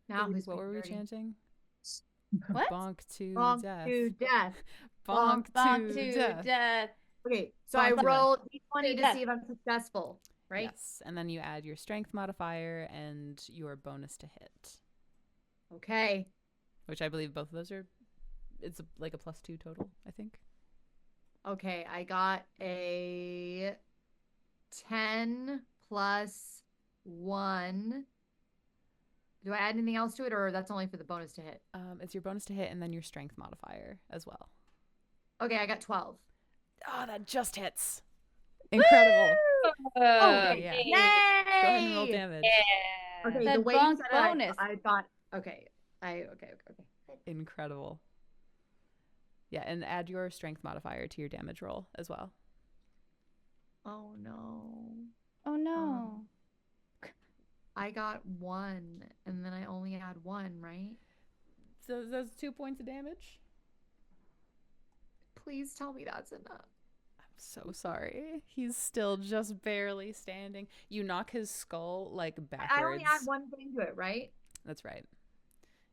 S2: Now who's
S1: What were we
S2: dirty?
S1: chanting?
S3: What?
S1: Bonk to
S2: Bonk
S1: death.
S2: to death.
S1: Bonk,
S3: Bonk
S1: to,
S3: to
S1: death.
S3: death.
S2: Okay, so
S3: Bonk
S2: I
S3: to
S2: roll d20 to
S3: death.
S2: see if I'm successful, right?
S1: Yes, and then you add your strength modifier and your bonus to hit,
S2: Okay.
S1: which I believe both of those are, it's like a +2 total, I think.
S2: Okay, I got a 10 plus 1. Do I add anything else to it, or that's only for the bonus to hit?
S1: It's your bonus to hit and then your strength modifier as well.
S2: Okay, I got 12.
S1: Oh, that just hits. Incredible.
S4: Okay,
S1: yeah.
S2: Yay!
S1: Go ahead and roll damage.
S4: Yeah.
S2: Okay,
S3: That
S2: the way you
S3: bonk
S2: said
S3: bonus.
S2: it, I thought, okay. Okay.
S1: Incredible. Yeah, and add your strength modifier to your damage roll as well.
S2: Oh no.
S3: Oh no.
S2: I got 1, and then I only had 1, right?
S1: So those 2 points of damage?
S2: Please tell me that's enough.
S1: I'm so sorry. He's still just barely standing. You knock his skull like backwards.
S2: I only add 1 thing to it, right?
S1: That's right.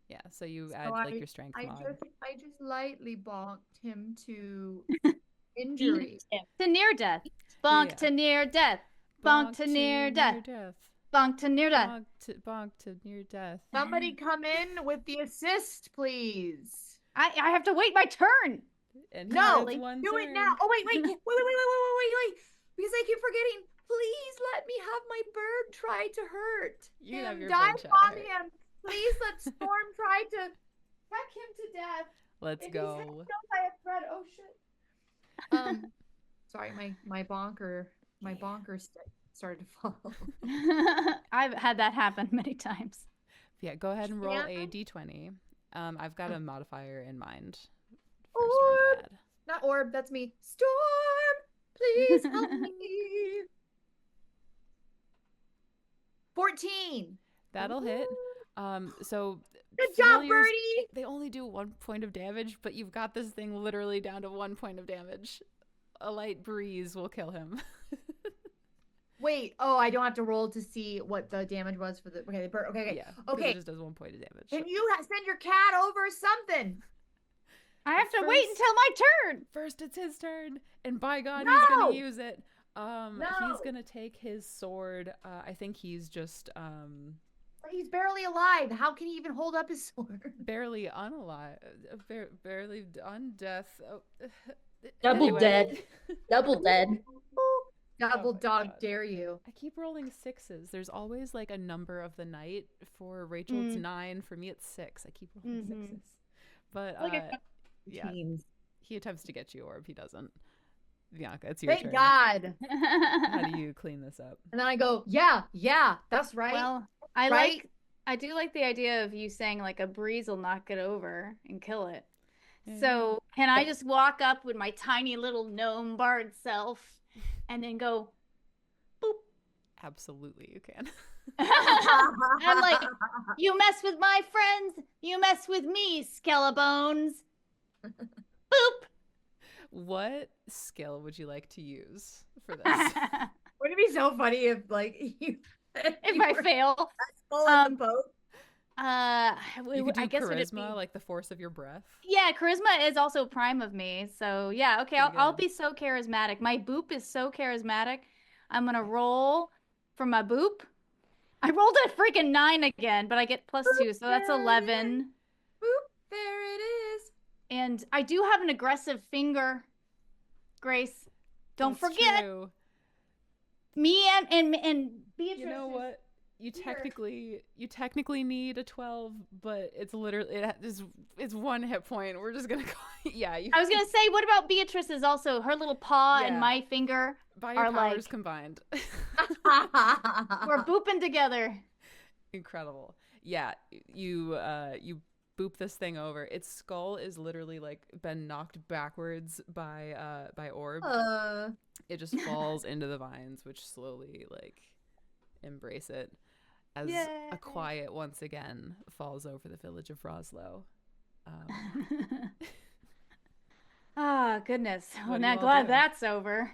S1: Yeah, so you
S2: So
S1: add like your strength
S2: I
S1: mod.
S2: I just lightly bonked him to injury.
S3: To near death. Bonk
S1: Yeah.
S3: to near death. Bonk to near death. Bonk to near death.
S1: Bonk to near death.
S2: Somebody come in with the assist, please.
S3: I have to wait my turn.
S1: And he
S2: No,
S1: has one
S2: do it
S1: turn.
S2: now. Oh wait. Because I keep forgetting. Please let me have my bird try to hurt
S1: You can have your
S2: dive
S1: bird shot
S2: on
S1: hurt.
S2: him. Please let Storm try to peck him to death.
S1: Let's
S2: If his head
S1: go.
S2: goes, I have thread. Oh shit. Sorry, my bonker started to fall.
S3: I've had that happen many times.
S1: Yeah, go ahead and roll
S2: Yeah.
S1: a d20. I've got a modifier in mind. For
S2: Orb.
S1: Storm to add.
S2: Not orb, that's me. Storm, please help me. 14.
S1: That'll hit. So
S2: Good job,
S1: familiars,
S2: Birdie.
S1: they only do 1 point of damage, but you've got this thing literally down to 1 point of damage. A light breeze will kill him.
S2: Wait, I don't have to roll to see what the damage was for the bird. Okay.
S1: Yeah. 'cause
S2: Okay.
S1: It just does 1 point of damage.
S2: Can you send your cat over something?
S3: I have to wait
S1: First-
S3: until my turn.
S1: First, it's his turn, and by God,
S2: No!
S1: he's gonna use it. He's
S2: No!
S1: gonna take his sword. I think he's just
S2: He's barely alive. How can he even hold up his sword?
S1: barely unalive, barely undeath. Oh,
S4: Double
S1: Anyway.
S4: dead. Double dead.
S2: Double
S1: my
S2: dog
S1: God.
S2: dare you.
S1: I keep rolling sixes. There's always like a number of the night. For Rachel, it's 9. For me, it's 6. I keep rolling sixes. But yeah,
S2: Teams.
S1: he attempts to get you, Orb. He doesn't. Bianca, it's your
S2: Thank
S1: turn.
S2: God.
S1: How do you clean this up?
S2: And then I go, yeah, that's right.
S3: Well, I do like the idea of you saying like a breeze will knock it over and kill it. So can I just walk up with my tiny little gnome bard self and then go boop?
S1: Absolutely, you can.
S3: I'm like, you mess with my friends, you mess with me, Skellebones. Boop.
S1: What skill would you like to use for this?
S2: Wouldn't it be so funny if like you
S3: If I fail,
S2: in the boat?
S1: You could do
S3: I guess would it
S1: charisma,
S3: be...
S1: like the force of your breath.
S3: Yeah, charisma is also prime of me. So yeah, okay, I'll be so charismatic. My boop is so charismatic. I'm gonna roll for my boop. I rolled a freaking 9 again, but I get +2, so that's 11.
S2: Boop, there it is.
S3: And I do have an aggressive finger, Grace. Don't
S1: That's
S3: forget.
S1: true.
S3: Me and Beatrice.
S1: You know what? You technically need a 12, but it's literally it's 1 hit point. We're just gonna go. Yeah.
S3: I was gonna say, what about Beatrice's also? Her little paw and my finger
S1: by your
S3: are
S1: powers
S3: like
S1: combined.
S3: we're booping together.
S1: Incredible. Yeah. You boop this thing over. Its skull is literally like been knocked backwards by Orb. It just falls into the vines, which slowly like embrace it. As a quiet once again falls over the village of Roslow.
S3: Goodness. Well,
S1: What do
S3: now
S1: you all
S3: glad
S1: do?
S3: that's over.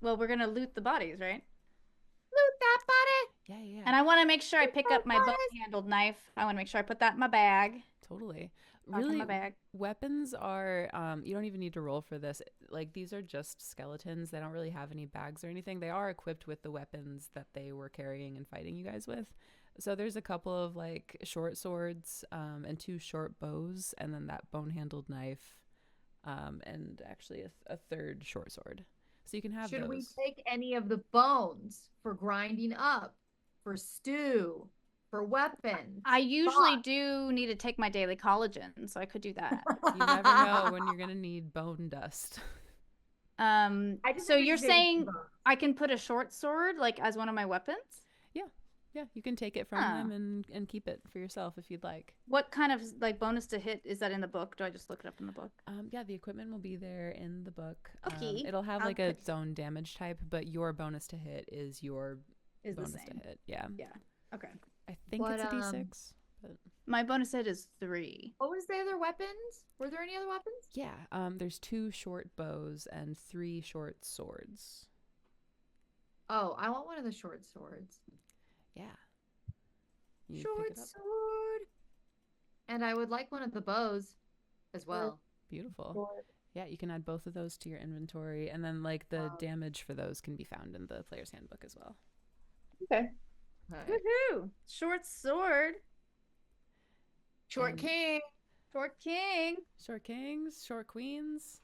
S3: Well, we're gonna loot the bodies, right?
S2: Loot that body.
S1: Yeah.
S3: And I want to make sure I pick up my bone-handled knife. I want to make sure I put that in my bag.
S1: Totally.
S3: Back in
S1: Really,
S3: my bag.
S1: weapons are you don't even need to roll for this. Like, these are just skeletons. They don't really have any bags or anything. They are equipped with the weapons that they were carrying and fighting you guys with. So there's a couple of like short swords and 2 short bows, and then that bone-handled knife, and actually a 3rd short sword. So you can have
S2: Should
S1: those.
S2: we take any of the bones for grinding up, for stew, for weapons?
S3: I usually do need to take my daily collagen, so I could do that.
S1: You never know when you're gonna need bone dust.
S3: So you're saying I can put a short sword like as one of my weapons?
S1: Yeah, you can take it from them and keep it for yourself if you'd like.
S3: What kind of like bonus to hit is that in the book? Do I just look it up in the book?
S1: Yeah, the equipment will be there in the book.
S3: Okay.
S1: It'll have like its own damage type, but your bonus to hit is your bonus to hit. Yeah.
S3: Yeah. Okay.
S1: I think it's a D6. But...
S3: My bonus hit is 3.
S2: What was the other weapons? Were there any other weapons?
S1: Yeah. There's 2 short bows and 3 short swords.
S2: Oh, I want one of the short swords.
S1: Yeah. You
S2: Short sword. And I would like one of the bows as well.
S1: Beautiful. Yeah, you can add both of those to your inventory, and then like the damage for those can be found in the player's handbook as well.
S4: Okay.
S3: Woohoo! Short sword.
S2: Short king.
S3: Short king.
S1: Short kings, short queens.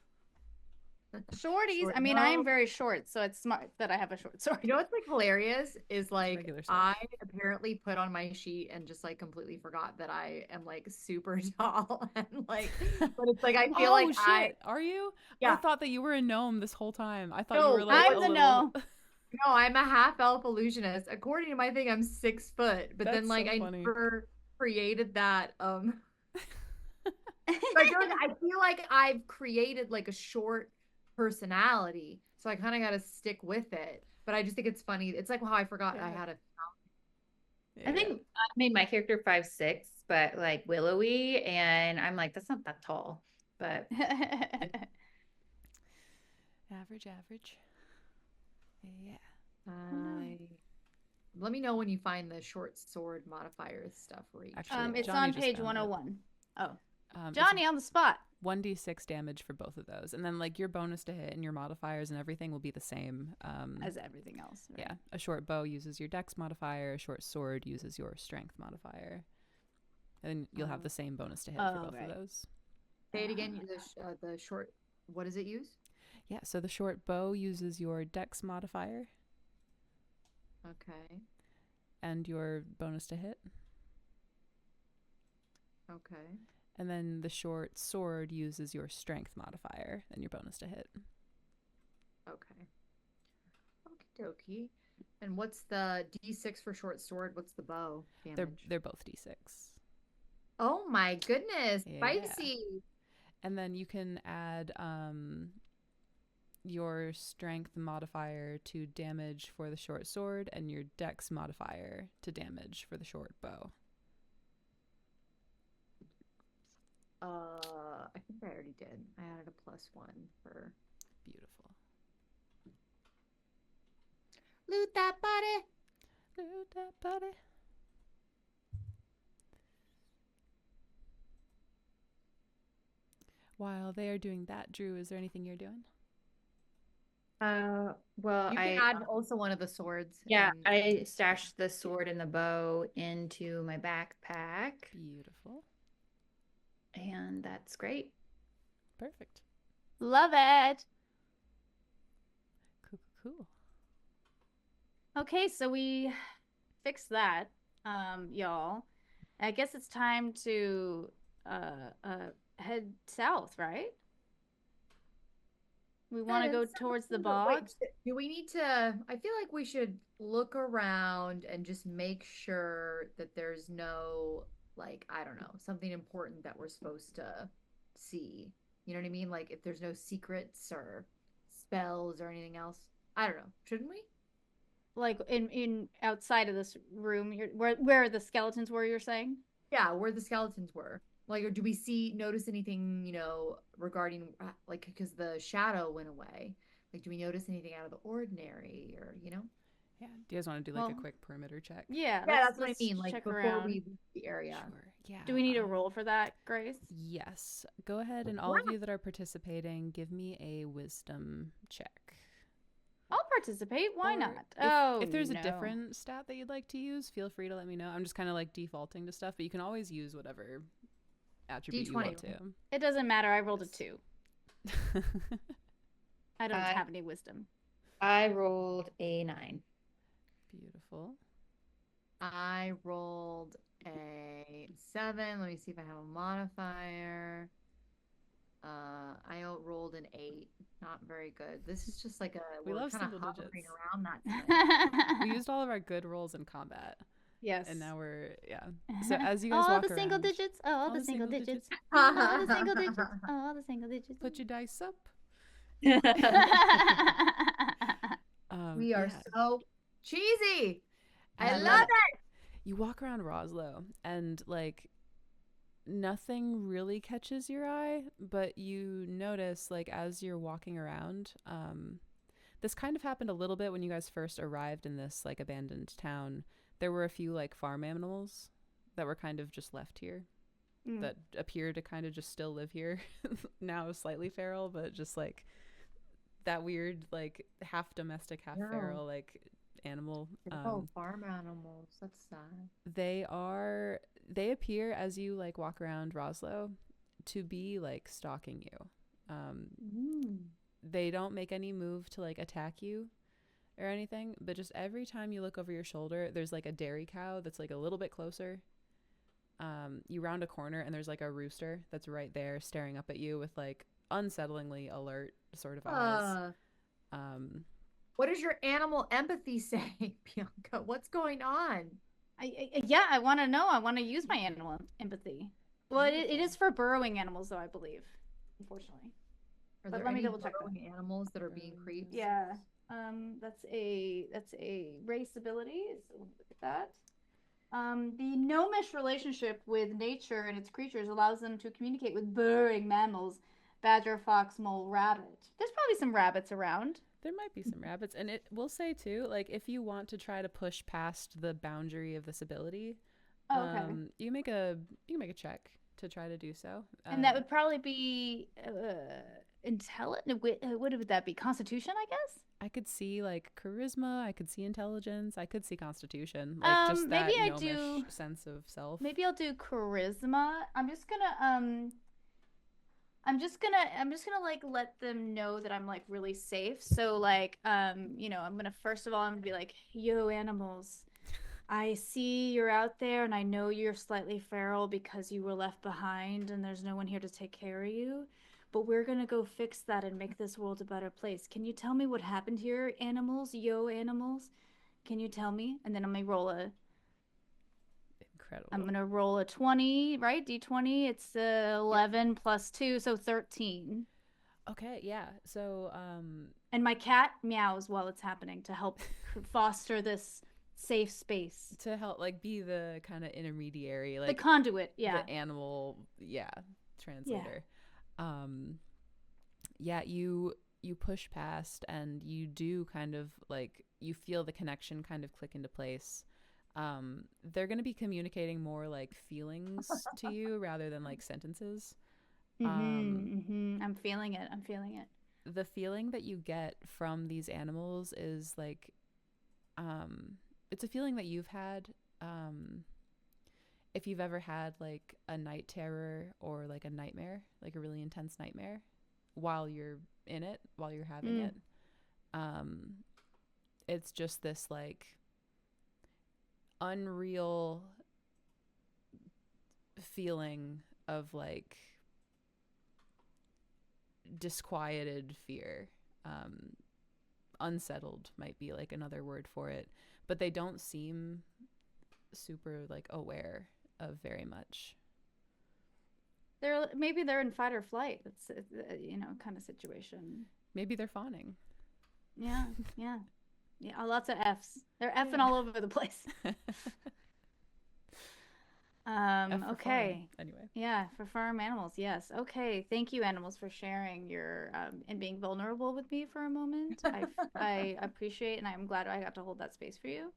S3: Shorties.
S2: Short
S3: I mean, I am
S2: note.
S3: very short, so it's smart that I have a short sword.
S2: You know what's like hilarious is like
S1: Regular sword.
S2: I apparently put on my sheet and just like completely forgot that I am like super tall and like, but it's like I feel like
S1: shit. Are you?
S2: Yeah.
S1: I thought that you were a gnome this whole time. I thought
S2: No,
S1: you were like
S3: I'm
S1: a
S3: the
S1: little...
S3: gnome.
S2: No, I'm a half elf illusionist. According to my thing, I'm 6 foot, but then
S1: That's
S2: like
S1: so
S2: I
S1: funny.
S2: never created that. I feel like I've created like a short personality, so I kind of got to stick with it. But I just think it's funny. It's like how I forgot I had a.
S4: I think I made my character 5'6", but like willowy, and I'm like, that's not that tall. But
S1: average. Yeah.
S2: Let me know when you find the short sword modifiers stuff, Rach.
S1: Actually,
S3: It's
S1: Johnny
S3: on
S1: just
S3: page
S1: found it.
S3: 101. Oh,
S1: It's
S3: Johnny on the spot.
S1: 1d6 damage for both of those, and then like your bonus to hit and your modifiers and everything will be the same
S3: As everything else. Right?
S1: yeah, a short bow uses your dex modifier, a short sword uses your strength modifier, and then you'll have the same bonus to hit for both of those.
S2: Say it again. The short. What does it use?
S1: Yeah, so the short bow uses your dex modifier
S2: Okay.
S1: and your bonus to hit.
S2: Okay.
S1: And then the short sword uses your strength modifier and your bonus to hit.
S2: Okay. Okie dokie. And what's the D6 for short sword? What's the bow damage?
S1: They're both d6.
S2: Oh my goodness.
S1: Yeah.
S2: Spicy.
S1: And then you can add your strength modifier to damage for the short sword and your dex modifier to damage for the short bow.
S2: I think I already did. I added a +1 for
S1: Beautiful.
S2: loot that body.
S1: Loot that buddy. While they are doing that, Drew, is there anything you're doing?
S4: Well,
S2: You can add also one of the swords.
S4: yeah,
S2: and-
S4: I stashed the sword and the bow into my backpack,
S1: Beautiful.
S4: and that's great.
S1: Perfect.
S3: Love it.
S1: Cool.
S3: Okay, so we fixed that, y'all. I guess it's time to head south, right? We want to go towards the bog.
S2: Wait, do we need to? I feel like we should look around and just make sure that there's no, like, I don't know, something important that we're supposed to see. You know what I mean? Like, if there's no secrets or spells or anything else. I don't know. Shouldn't we?
S3: Like in outside of this room, where the skeletons were, you're saying?
S2: Yeah, where the skeletons were. Like, or do we notice anything, regarding, like, because the shadow went away? Like, do we notice anything out of the ordinary or,
S1: Yeah. Do you guys want to do like a
S3: Well,
S1: quick perimeter check?
S3: Yeah,
S2: that's what I
S3: let's
S2: mean. Like,
S3: check
S2: before
S3: around.
S2: we leave the area.
S1: Sure. Yeah.
S3: Do we need a roll for that, Grace?
S1: Yes. Go ahead, and all of you that are participating, give me a wisdom check.
S3: I'll participate. Why
S1: Or
S3: not?
S1: if there's
S3: no.
S1: a different stat that you'd like to use, feel free to let me know. I'm just kind of like defaulting to stuff, but you can always use whatever attribute you want to.
S3: It doesn't matter. I rolled a
S1: Yes.
S3: 2. I don't have any wisdom.
S4: I rolled a 9.
S1: Beautiful.
S2: I rolled a 7. Let me see if I have a modifier. I rolled an 8. Not very good. This is just like
S1: We
S2: we're
S1: love
S2: kind of
S1: single
S2: hovering
S1: digits.
S2: around that.
S1: We used all of our good rolls in combat,
S3: Yes.
S1: and now we're So as you guys
S3: all
S1: walk
S3: the single
S1: around,
S3: digits. All the single digits.
S2: All
S3: All the single digits. All the single digits.
S1: put your dice up.
S2: We are
S1: yeah.
S2: so cheesy. I
S1: And
S2: love
S1: then
S2: it.
S1: You walk around Roslo, and like nothing really catches your eye, but you notice, like, as you're walking around, this kind of happened a little bit when you guys first arrived in this like abandoned town. There were a few like farm animals that were kind of just left here that appear to kind of just still live here. Now slightly feral, but just like that weird like half domestic, half feral like animal.
S2: Farm animals. That's sad.
S1: They appear as you like walk around Roslo to be like stalking you. They don't make any move to like attack you or anything, but just every time you look over your shoulder, there's like a dairy cow that's like a little bit closer. You round a corner and there's like a rooster that's right there staring up at you with like unsettlingly alert sort of eyes.
S2: What does your animal empathy say, Bianca? What's going on?
S3: I want to know. I want to use my animal empathy. Well, it is for burrowing animals, though, I believe. Unfortunately.
S2: Are
S3: But
S2: there
S3: let me
S2: any
S3: double check that.
S2: burrowing animals that are being creeps?
S3: Yeah. That's a race ability. So look at that. The gnomish relationship with nature and its creatures allows them to communicate with burrowing mammals, badger, fox, mole, rabbit. There's probably some rabbits around.
S1: There might be some rabbits, and it will say too, like if you want to try to push past the boundary of this ability, you make a check to try to do so.
S3: And that would probably be intelligent. What would that be? Constitution, I guess.
S1: I could see like charisma. I could see intelligence. I could see constitution. Like just that
S3: maybe I
S1: gnomish
S3: do
S1: sense of self.
S3: Maybe I'll do charisma. I'm just gonna I'm just gonna like let them know that I'm like really safe. So like you know, I'm gonna first of all I'm gonna be like, yo, animals, I see you're out there and I know you're slightly feral because you were left behind and there's no one here to take care of you. But we're gonna go fix that and make this world a better place. Can you tell me what happened here, animals? Yo, animals? Can you tell me? And then
S1: Incredible.
S3: I'm gonna roll a 20, right? D20. It's 11 plus 2, so 13.
S1: Okay, yeah. So,
S3: And my cat meows while it's happening to help foster this safe space.
S1: to help like be the kind of intermediary, like
S3: the conduit, yeah.
S1: the animal, translator. Yeah, you push past and you do kind of like you feel the connection kind of click into place. They're going to be communicating more like feelings to you rather than like sentences.
S3: I'm feeling it. I'm feeling it.
S1: The feeling that you get from these animals is like, it's a feeling that you've had. If you've ever had like a night terror or like a nightmare, like a really intense nightmare while you're in it, while you're having it, it's just this like unreal feeling of like disquieted fear. Unsettled might be like another word for it, but they don't seem super like aware of very much.
S3: Maybe they're in fight or flight. It's you know, kind of situation.
S1: Maybe they're fawning.
S3: Yeah. Lots of F's. They're effing all over the place. Okay.
S1: Anyway.
S3: Yeah, for farm animals, yes. Okay, thank you, animals, for sharing your and being vulnerable with me for a moment. I appreciate, and I'm glad I got to hold that space for you.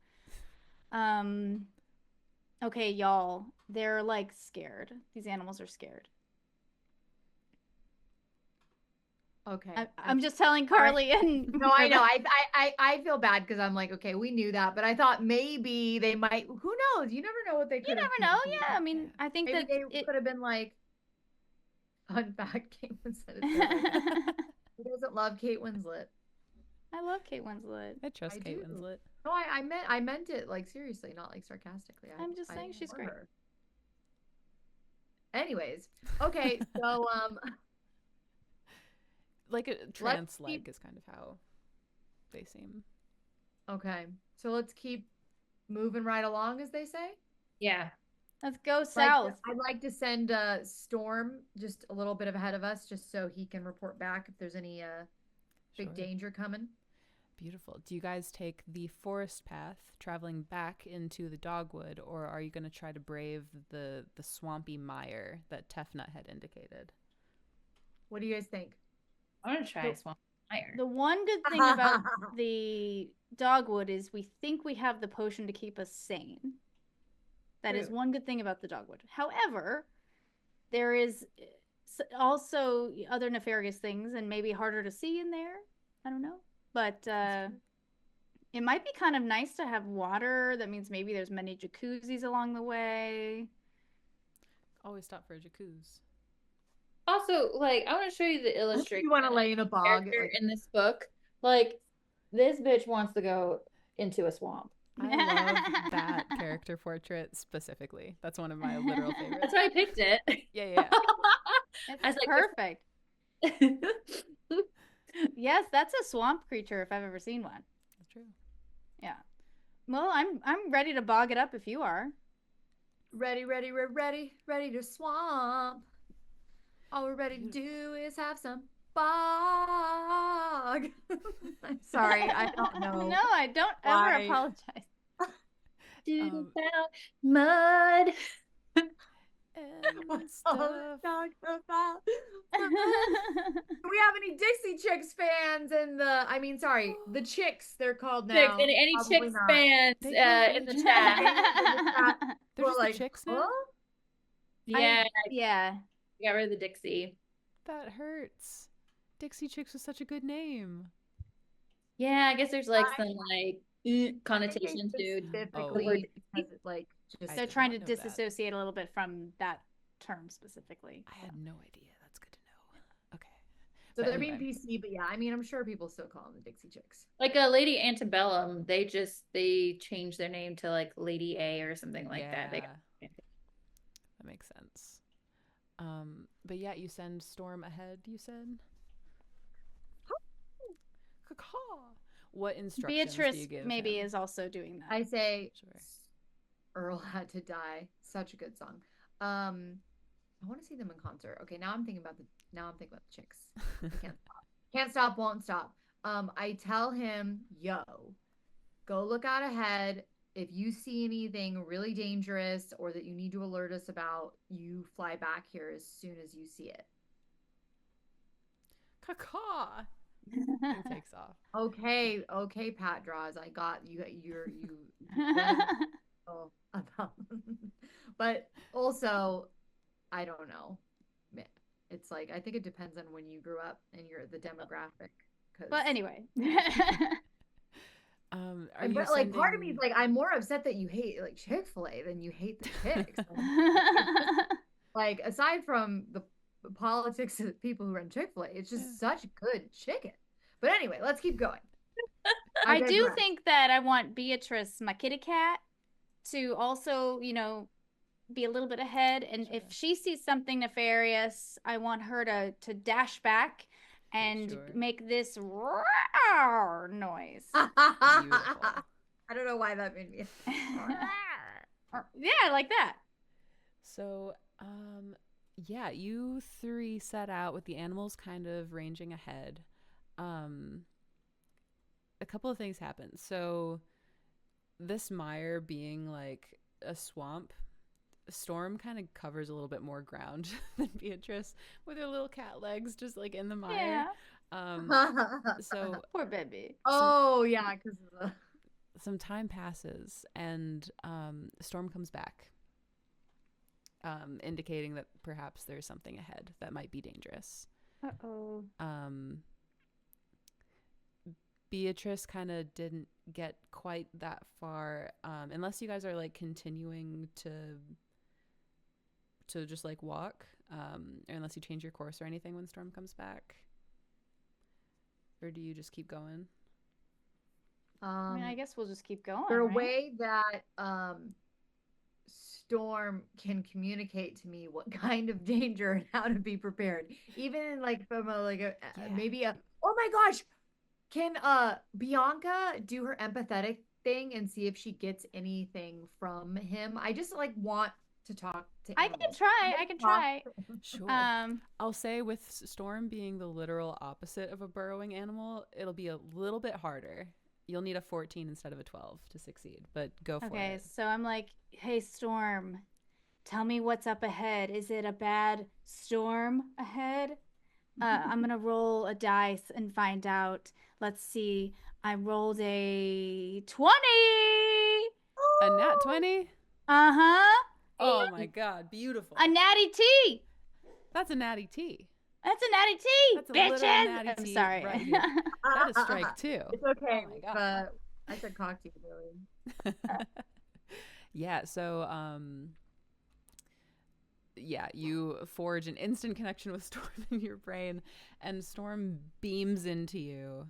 S3: Okay, y'all, they're like scared. These animals are scared.
S2: Okay.
S3: I'm just telling Carly and
S2: no, I know. I feel bad because I'm like, okay, we knew that, but I thought maybe they might. Who knows? You never know what they could.
S3: You never know. Yeah, I mean, I think
S2: maybe
S3: that
S2: they could have been like, fun fact, Kate Winslet. Who doesn't love Kate Winslet?
S3: I love Kate Winslet.
S1: I trust Kate Winslet.
S2: No, I meant it like seriously, not like sarcastically.
S3: I'm just saying she's great.
S2: Her. Anyways, okay, so
S1: like a trance-like is kind of how they seem.
S2: Okay, so let's keep moving right along, as they say.
S4: Yeah.
S3: Let's go south.
S2: I'd like to send Storm just a little bit ahead of us, just so he can report back if there's any big danger coming.
S1: Beautiful. Do you guys take the forest path, traveling back into the dogwood, or are you going to try to brave the swampy mire that Tefnut had indicated?
S2: What do you guys think?
S4: I want to try swamp mire.
S3: The one good thing about the dogwood is we think we have the potion to keep us sane. That is one good thing about the dogwood. However, there is also other nefarious things and maybe harder to see in there. I don't know. But it might be kind of nice to have water. That means maybe there's many jacuzzis along the way.
S1: Always stop for a jacuzzi.
S4: Also, like, I want to show you the illustration.
S2: You want to lay in a bog
S4: in this book. Like, this bitch wants to go into a swamp.
S1: I love that character portrait specifically. That's one of my literal favorites.
S4: That's why I picked it.
S1: Yeah.
S3: It's perfect. Yes, that's a swamp creature if I've ever seen one.
S1: That's true.
S3: Yeah. Well, I'm ready to bog it up if you are.
S2: Ready to swamp. All we're ready to do is have some bog. I'm sorry, I don't know.
S3: No, I don't ever apologize.
S4: About mud.
S2: What's stuff. Talking about? Do we have any Dixie Chicks fans in the? I mean, sorry, the Chicks. They're called now.
S4: Chicks, any Chicks not. Fans in the chat?
S1: They're just
S2: like,
S1: the Chicks now?
S4: Yeah.
S3: Yeah.
S4: Got rid of the Dixie.
S1: That hurts. Dixie Chicks was such a good name.
S4: Yeah, I guess there's like some like connotation to
S2: specifically because it like just
S3: they're trying to disassociate a little bit from that term specifically.
S1: I had no idea. That's good to know.
S2: So
S1: But
S2: they're being
S1: anyway.
S2: PC, but yeah, I mean, I'm sure people still call them the Dixie Chicks.
S4: Like a Lady Antebellum, they changed their name to like Lady A or something like that. They
S1: Yeah, that makes sense. But yeah, you send Storm ahead, you said? Caw. What instructions do you
S3: Beatrice
S1: give
S3: maybe
S1: him?
S3: is also doing that.
S2: I say
S1: Sure.
S2: Earl had to die. Such a good song. I want to see them in concert. Okay, now I'm thinking about the chicks. I can't stop. Can't stop, won't stop. I tell him, yo, go look out ahead. If you see anything really dangerous or that you need to alert us about, you fly back here as soon as you see it.
S1: Caw. He takes off.
S2: Okay, Pat Draws. I got you. Oh, but also, I don't know. It's like I think it depends on when you grew up and the demographic.
S3: But anyway.
S1: Are you
S2: But like part of me is like I'm more upset that you hate like Chick-fil-A than you hate the chicks. Like aside from the politics of the people who run Chick-fil-A, it's just such good chicken. But anyway, let's keep going.
S3: I do think that I want Beatrice, my kitty cat, to also, you know, be a little bit ahead. And if she sees something nefarious, I want her to dash back and make this roar noise.
S1: Beautiful.
S2: I don't know why that made me.
S3: Yeah, like that.
S1: So, yeah, you three set out with the animals kind of ranging ahead. A couple of things happen. So, this mire being like a swamp, Storm kind of covers a little bit more ground than Beatrice with her little cat legs just like in the mire. So
S3: poor baby.
S2: Oh yeah, because
S1: some time passes and Storm comes back, indicating that perhaps there's something ahead that might be dangerous.
S3: Uh-oh.
S1: Beatrice kind of didn't get quite that far, unless you guys are like continuing to just like walk, or unless you change your course or anything when Storm comes back, or do you just keep going?
S3: I mean, I guess we'll just keep going.
S2: The
S3: right?
S2: way that Storm can communicate to me what kind of danger and how to be prepared, even like from maybe oh my gosh, can Bianca do her empathetic thing and see if she gets anything from him? I just like want to talk to animals.
S3: I can try.
S1: Sure. I'll say with Storm being the literal opposite of a burrowing animal, it'll be a little bit harder. You'll need a 14 instead of a 12 to succeed, but go for it.
S3: Okay, so I'm like, hey, Storm, tell me what's up ahead. Is it a bad storm ahead? I'm going to roll a dice and find out. Let's see. I rolled a 20.
S1: A nat 20?
S3: Uh-huh.
S1: Oh my God, beautiful.
S3: A natty T.
S1: That's a natty T.
S3: That's a natty T,
S1: That's a
S3: bitches.
S1: natty
S3: I'm
S1: T
S3: sorry.
S1: right here. That is strike 2.
S2: It's okay.
S1: Oh my God.
S2: I said cocktail really.
S1: Yeah, so yeah, you forge an instant connection with Storm in your brain, and Storm beams into you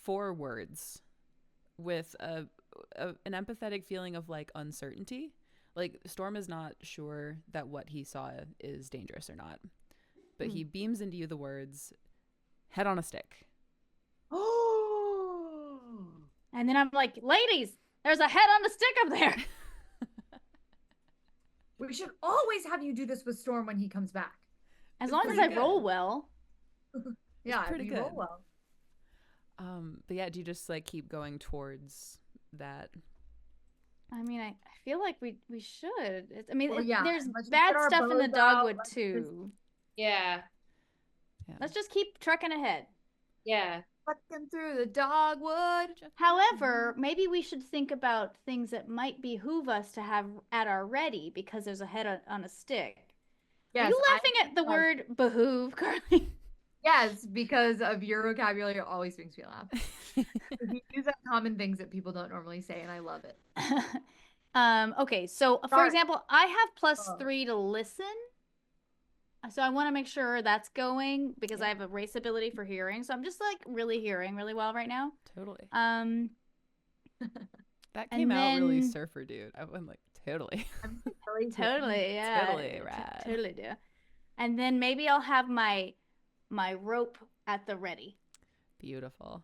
S1: 4 words with an empathetic feeling of like uncertainty. Like Storm is not sure that what he saw is dangerous or not, but he beams into you the words, head on a stick.
S2: Oh.
S3: And then I'm like, ladies, there's a head on the stick up there.
S2: We should always have you do this with Storm when he comes back.
S3: As long as I roll well.
S2: Yeah,
S1: pretty
S2: you
S1: good.
S2: roll well.
S1: But yeah, do you just like keep going towards that?
S3: I mean, I feel like we should.
S2: Yeah,
S3: there's
S2: let's just
S3: bad
S2: get our
S3: stuff in the
S2: bows out.
S3: dogwood
S2: Let's
S3: too.
S4: Yeah.
S3: Let's just keep trucking ahead.
S4: Yeah.
S2: Fucking through the dogwood.
S3: However, maybe we should think about things that might behoove us to have at our ready because there's a head on a stick.
S2: Yes,
S3: Are you laughing at the word behoove, Carly?
S2: Yes, because of your vocabulary, it always makes me laugh. You use common things that people don't normally say, and I love it.
S3: Okay, so for example, I have +3 to listen. So I want to make sure that's going because I have a race ability for hearing. So I'm just like really hearing really well right now.
S1: Totally. That
S3: and
S1: came out really
S3: then-
S1: surfer dude. I went like, totally.
S2: I'm really
S3: Totally, yeah.
S1: Totally rad.
S3: Totally do. And then maybe I'll have my rope at the ready.
S1: Beautiful.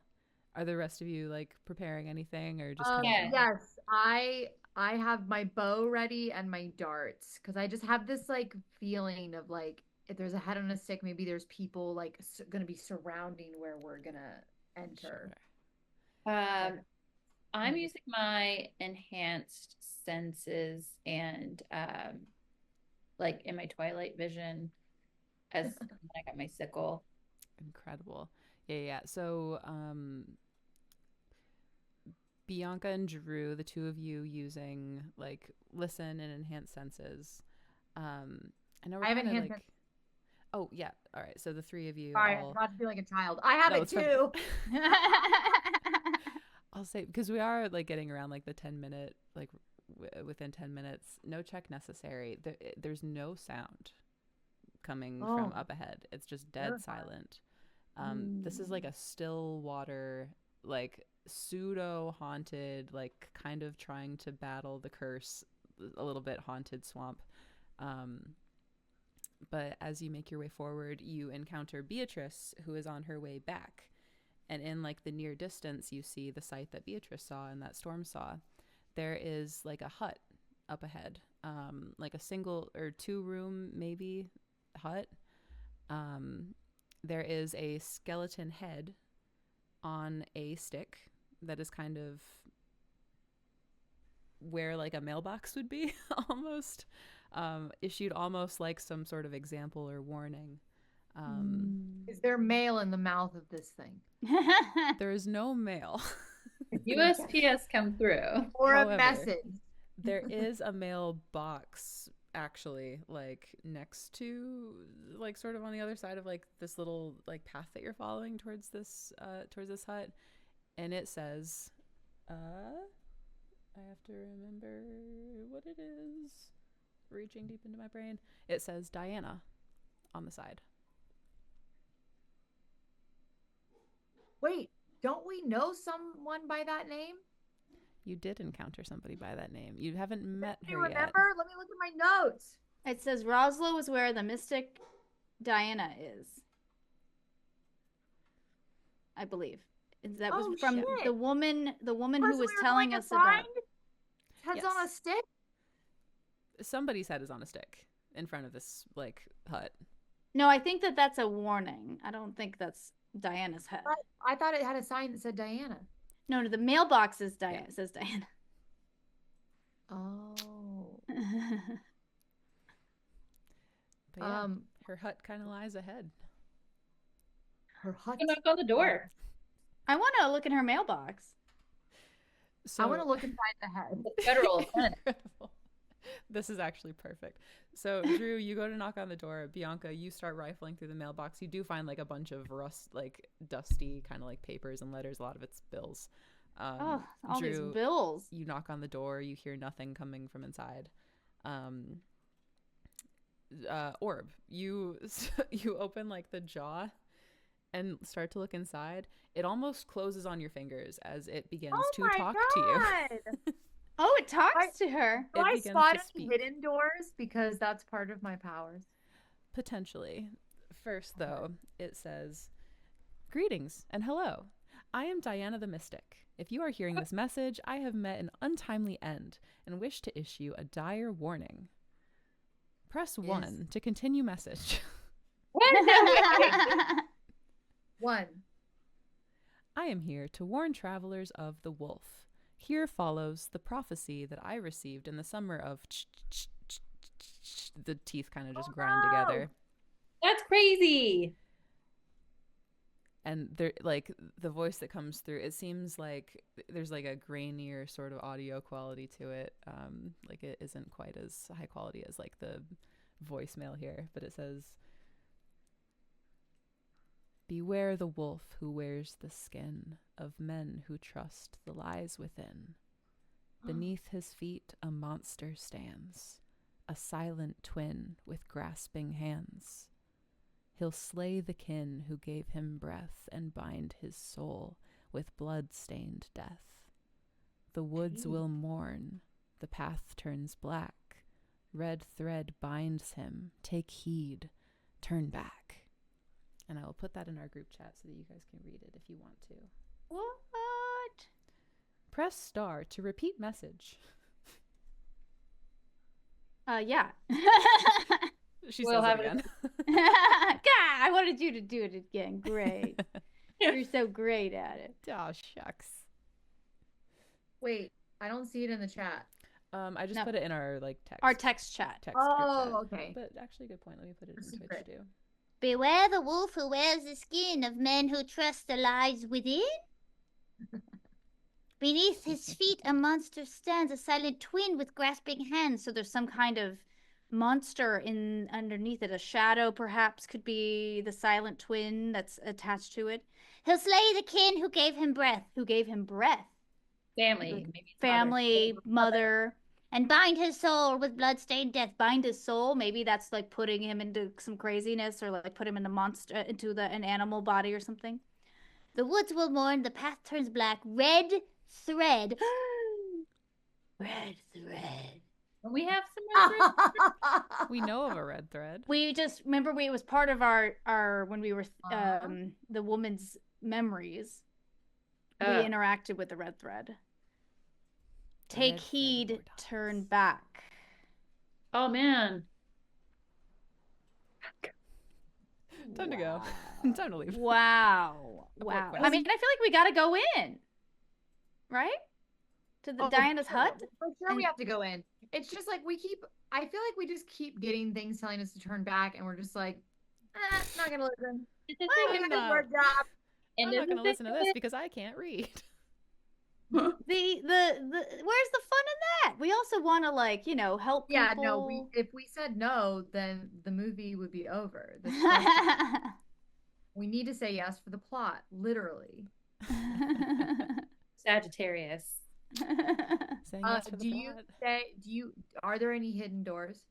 S1: Are the rest of you like preparing anything or just
S4: Yeah.
S2: Yes, I have my bow ready and my darts because I just have this like feeling of like if there's a head on a stick, maybe there's people like gonna be surrounding where we're gonna enter.
S1: Sure.
S4: I'm using my enhanced senses and like in my twilight vision as I got my sickle.
S1: Incredible. Yeah. So Bianca and Drew, the two of you using like listen and enhance senses. I know we're
S2: I have
S1: kind of
S2: enhanced
S1: like. Oh yeah. All right. So the three of you.
S2: Sorry, I'm about to feel like a child. I have
S1: No,
S2: it
S1: it's fine.
S2: too.
S1: I'll say because we are like getting around like the 10-minute like within 10 minutes. No check necessary. There's no sound coming from up ahead. It's just dead silent. This is like a still water, like pseudo haunted, like kind of trying to battle the curse, a little bit haunted swamp. But as you make your way forward, you encounter Beatrice, who is on her way back. And in like the near distance, you see the site that Beatrice saw and that Storm saw. There is like a hut up ahead, like a single or 2-room maybe hut. There is a skeleton head on a stick that is kind of where like a mailbox would be almost, issued almost like some sort of example or warning.
S2: Is there mail in the mouth of this thing?
S1: There is no mail.
S4: USPS come through.
S2: Or
S1: However,
S2: a message?
S1: There is a mailbox actually like next to like sort of on the other side of like this little like path that you're following towards this hut, and it says I have to remember what it is, reaching deep into my brain. It says Diana on the side.
S2: Wait, don't we know someone by that name?
S1: You did encounter somebody by that name. You haven't met
S2: Do you
S1: her yet.
S2: remember? Let me look at my notes.
S3: It says Roslo is where the mystic Diana is. I believe. That was from
S2: shit.
S3: the woman who
S2: Person
S3: was
S2: we were
S3: telling
S2: going to
S3: us about.
S2: find? Head's
S1: Yes.
S2: on a stick?
S1: Somebody's head is on a stick in front of this like hut.
S3: No, I think that's a warning. I don't think that's Diana's head.
S2: I thought it had a sign that said Diana.
S3: No, the mailbox is Diana. It says Diana.
S2: Oh.
S1: But yeah, her hut kind of lies ahead.
S2: Her hut.
S4: Knock on the door.
S3: I want to look in her mailbox.
S1: So
S2: I want to look inside the head.
S4: Federal offense.
S1: incredible. This is actually perfect. So Drew, you go to knock on the door. Bianca, you start rifling through the mailbox. You do find like a bunch of like dusty kind of like papers and letters. A lot of it's bills.
S3: All
S1: Drew,
S3: these bills.
S1: You knock on the door. You hear nothing coming from inside. Orb, you open like the jaw and start to look inside. It almost closes on your fingers as it begins to talk to you.
S3: Oh, it talks to her.
S2: Do
S1: It
S2: I
S1: begins
S2: spot
S1: to
S2: any
S1: speak.
S2: hidden doors? Because that's part of my powers.
S1: Potentially. First, though, it says, "Greetings and hello. I am Diana the Mystic. If you are hearing this message, I have met an untimely end and wish to issue a dire warning. Press 1 to continue message."
S2: One.
S1: "I am here to warn travelers of the wolf. Here follows the prophecy that I received in the summer of..." The teeth kind of just grind together.
S4: That's crazy.
S1: And there, like the voice that comes through, it seems like there's like a grainier sort of audio quality to it. Like it isn't quite as high quality as like the voicemail here, but it says, "Beware the wolf who wears the skin of men who trust the lies within. Beneath his feet a monster stands, a silent twin with grasping hands. He'll slay the kin who gave him breath and bind his soul with blood-stained death. The woods will mourn, the path turns black. Red thread binds him. Take heed. Turn back. And I will put that in our group chat so that you guys can read it if you want to.
S3: What?
S1: Press star to repeat message.
S3: Yeah.
S1: She
S4: We'll
S1: says
S4: have
S1: it again.
S3: God, I wanted you to do it again. Great. You're so great at it.
S1: Oh, shucks.
S2: Wait, I don't see it in the chat.
S1: I just
S3: No.
S1: put it in our text.
S3: Our text chat.
S1: Text group chat.
S2: Oh, okay.
S1: But actually, good point. Let me put it
S2: A
S1: in Twitch
S2: secret.
S1: too.
S5: Beware the wolf who wears the skin of men who trust the lies within.
S3: Beneath his feet, a monster stands, a silent twin with grasping hands. So there's some kind of monster in underneath it. A shadow, perhaps, could be the silent twin that's attached to it. He'll slay the kin who gave him breath. Who gave him breath?
S4: Family, maybe it's
S3: Family, mother, and bind his soul with bloodstained death. Bind his soul. Maybe that's like putting him into some craziness, or like put him in a monster, into an animal body or something. The woods will mourn. The path turns black. Red thread. Red thread.
S4: We have some red
S1: We know of a red thread.
S3: We just remember it was part of our when we were
S2: Uh-huh.
S3: the woman's memories. We
S4: thread.
S3: interacted with the red thread.
S1: The
S3: Take
S1: red thread
S3: heed,
S1: of our
S3: turn
S1: dogs.
S3: back.
S4: Oh man.
S1: Time to go. Time to leave.
S3: Wow.
S1: Abort
S3: Wow.
S1: quest.
S3: I mean, I feel like we gotta go in. Right? To the
S2: Oh,
S3: Diana's
S2: sure.
S3: hut?
S2: For sure, we
S3: And-
S2: have to go in. It's just like I feel like we just keep getting things telling us to turn back, and we're just like, not gonna listen.
S1: I'm
S2: Gonna do
S1: not.
S2: our job.
S1: I'm not going to listen to this because I can't read.
S3: The where's the fun in that? We also want to help
S2: Yeah,
S3: people.
S2: no. If we said no, then the movie would be over. We need to say yes for the plot, literally.
S4: Sagittarius.
S1: Saying yes for the plot.
S2: Are there any hidden doors?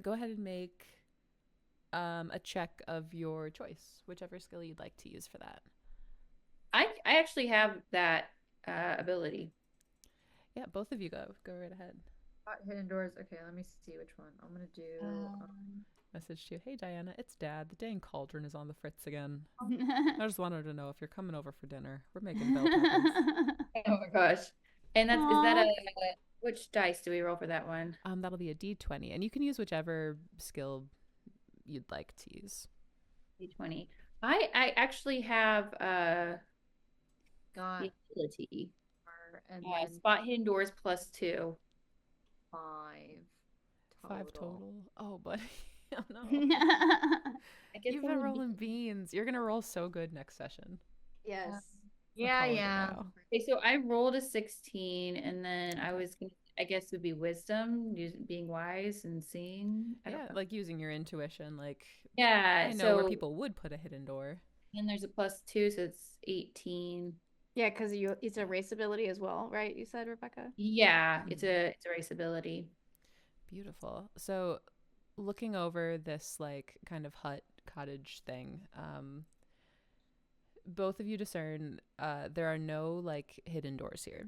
S1: Go ahead and make a check of your choice, whichever skill you'd like to use for that.
S4: I actually have that ability.
S1: Yeah, both of you go right ahead.
S2: Hidden doors. Okay, let me see which one. I'm gonna do.
S1: Message to you. Hey Diana, it's Dad. The dang cauldron is on the fritz again. I just wanted to know if you're coming over for dinner. We're making bell peppers.
S4: Oh my gosh. And is that which dice do we roll for that one?
S1: That'll be a D20, and you can use whichever skill you'd like to use.
S4: D20. I actually have
S2: Got
S4: the ability.
S2: and then
S4: Spot hidden doors +2.
S2: 5
S1: total. Oh, buddy. Oh no.
S4: I guess
S1: You've
S4: that
S1: been
S4: would be-
S1: rolling beans. You're gonna roll so good next session.
S3: Yes.
S2: Yeah,
S1: calling it
S2: yeah.
S1: now.
S4: Okay, so I rolled a 16, and then I guess it would be wisdom, being wise and seeing. I don't
S1: Yeah,
S4: know.
S1: like using your intuition. Like
S4: Yeah,
S1: I know
S4: so
S1: where people would put a hidden door.
S4: and there's a +2, so it's 18.
S3: Yeah, because it's a race ability as well, right? You said, Rebecca?
S4: Yeah, it's a race ability.
S1: Beautiful. So, looking over this like kind of hut cottage thing, both of you discern there are no like hidden doors here.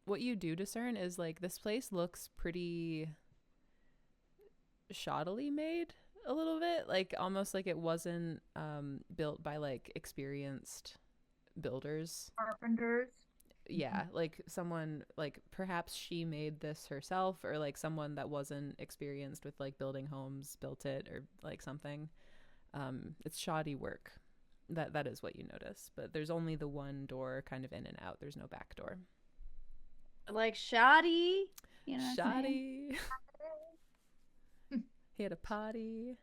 S1: What you do discern is like this place looks pretty shoddily made a little bit, like almost like it wasn't built by like experienced builders.
S2: Carpenters.
S1: Yeah, like someone like perhaps she made this herself, or like someone that wasn't experienced with like building homes built it, or like something. It's shoddy work. That is what you notice, but there's only the one door kind of in and out. There's no back door.
S3: Like shoddy. You know what I'm saying?
S1: Shoddy. He had a potty.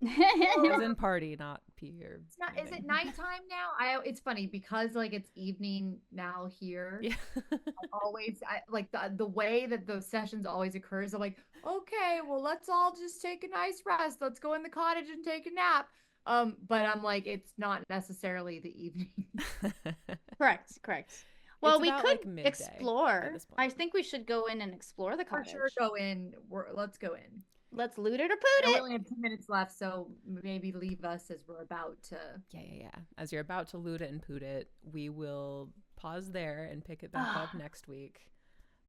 S3: Oh,
S1: As in party, not pee or
S2: It's not. Is it
S1: anything.
S2: nighttime now? It's funny because like it's evening now here.
S1: Yeah.
S2: Like the way that those sessions always occurs. I'm like, okay, well, let's all just take a nice rest. Let's go in the cottage and take a nap. But I'm like, it's not necessarily the evening.
S3: Correct. Well,
S1: It's
S3: we
S1: about,
S3: could
S1: like, midday at
S3: explore.
S1: this point.
S3: I think we should go in and explore the
S2: For
S3: cottage.
S2: sure, go in. Let's go in.
S3: Let's loot it or
S2: I
S3: poot
S2: know we
S3: it.
S2: only have 2 minutes left, so maybe leave us as we're about to.
S1: Yeah. As you're about to loot it and poot it, we will pause there and pick it back up next week.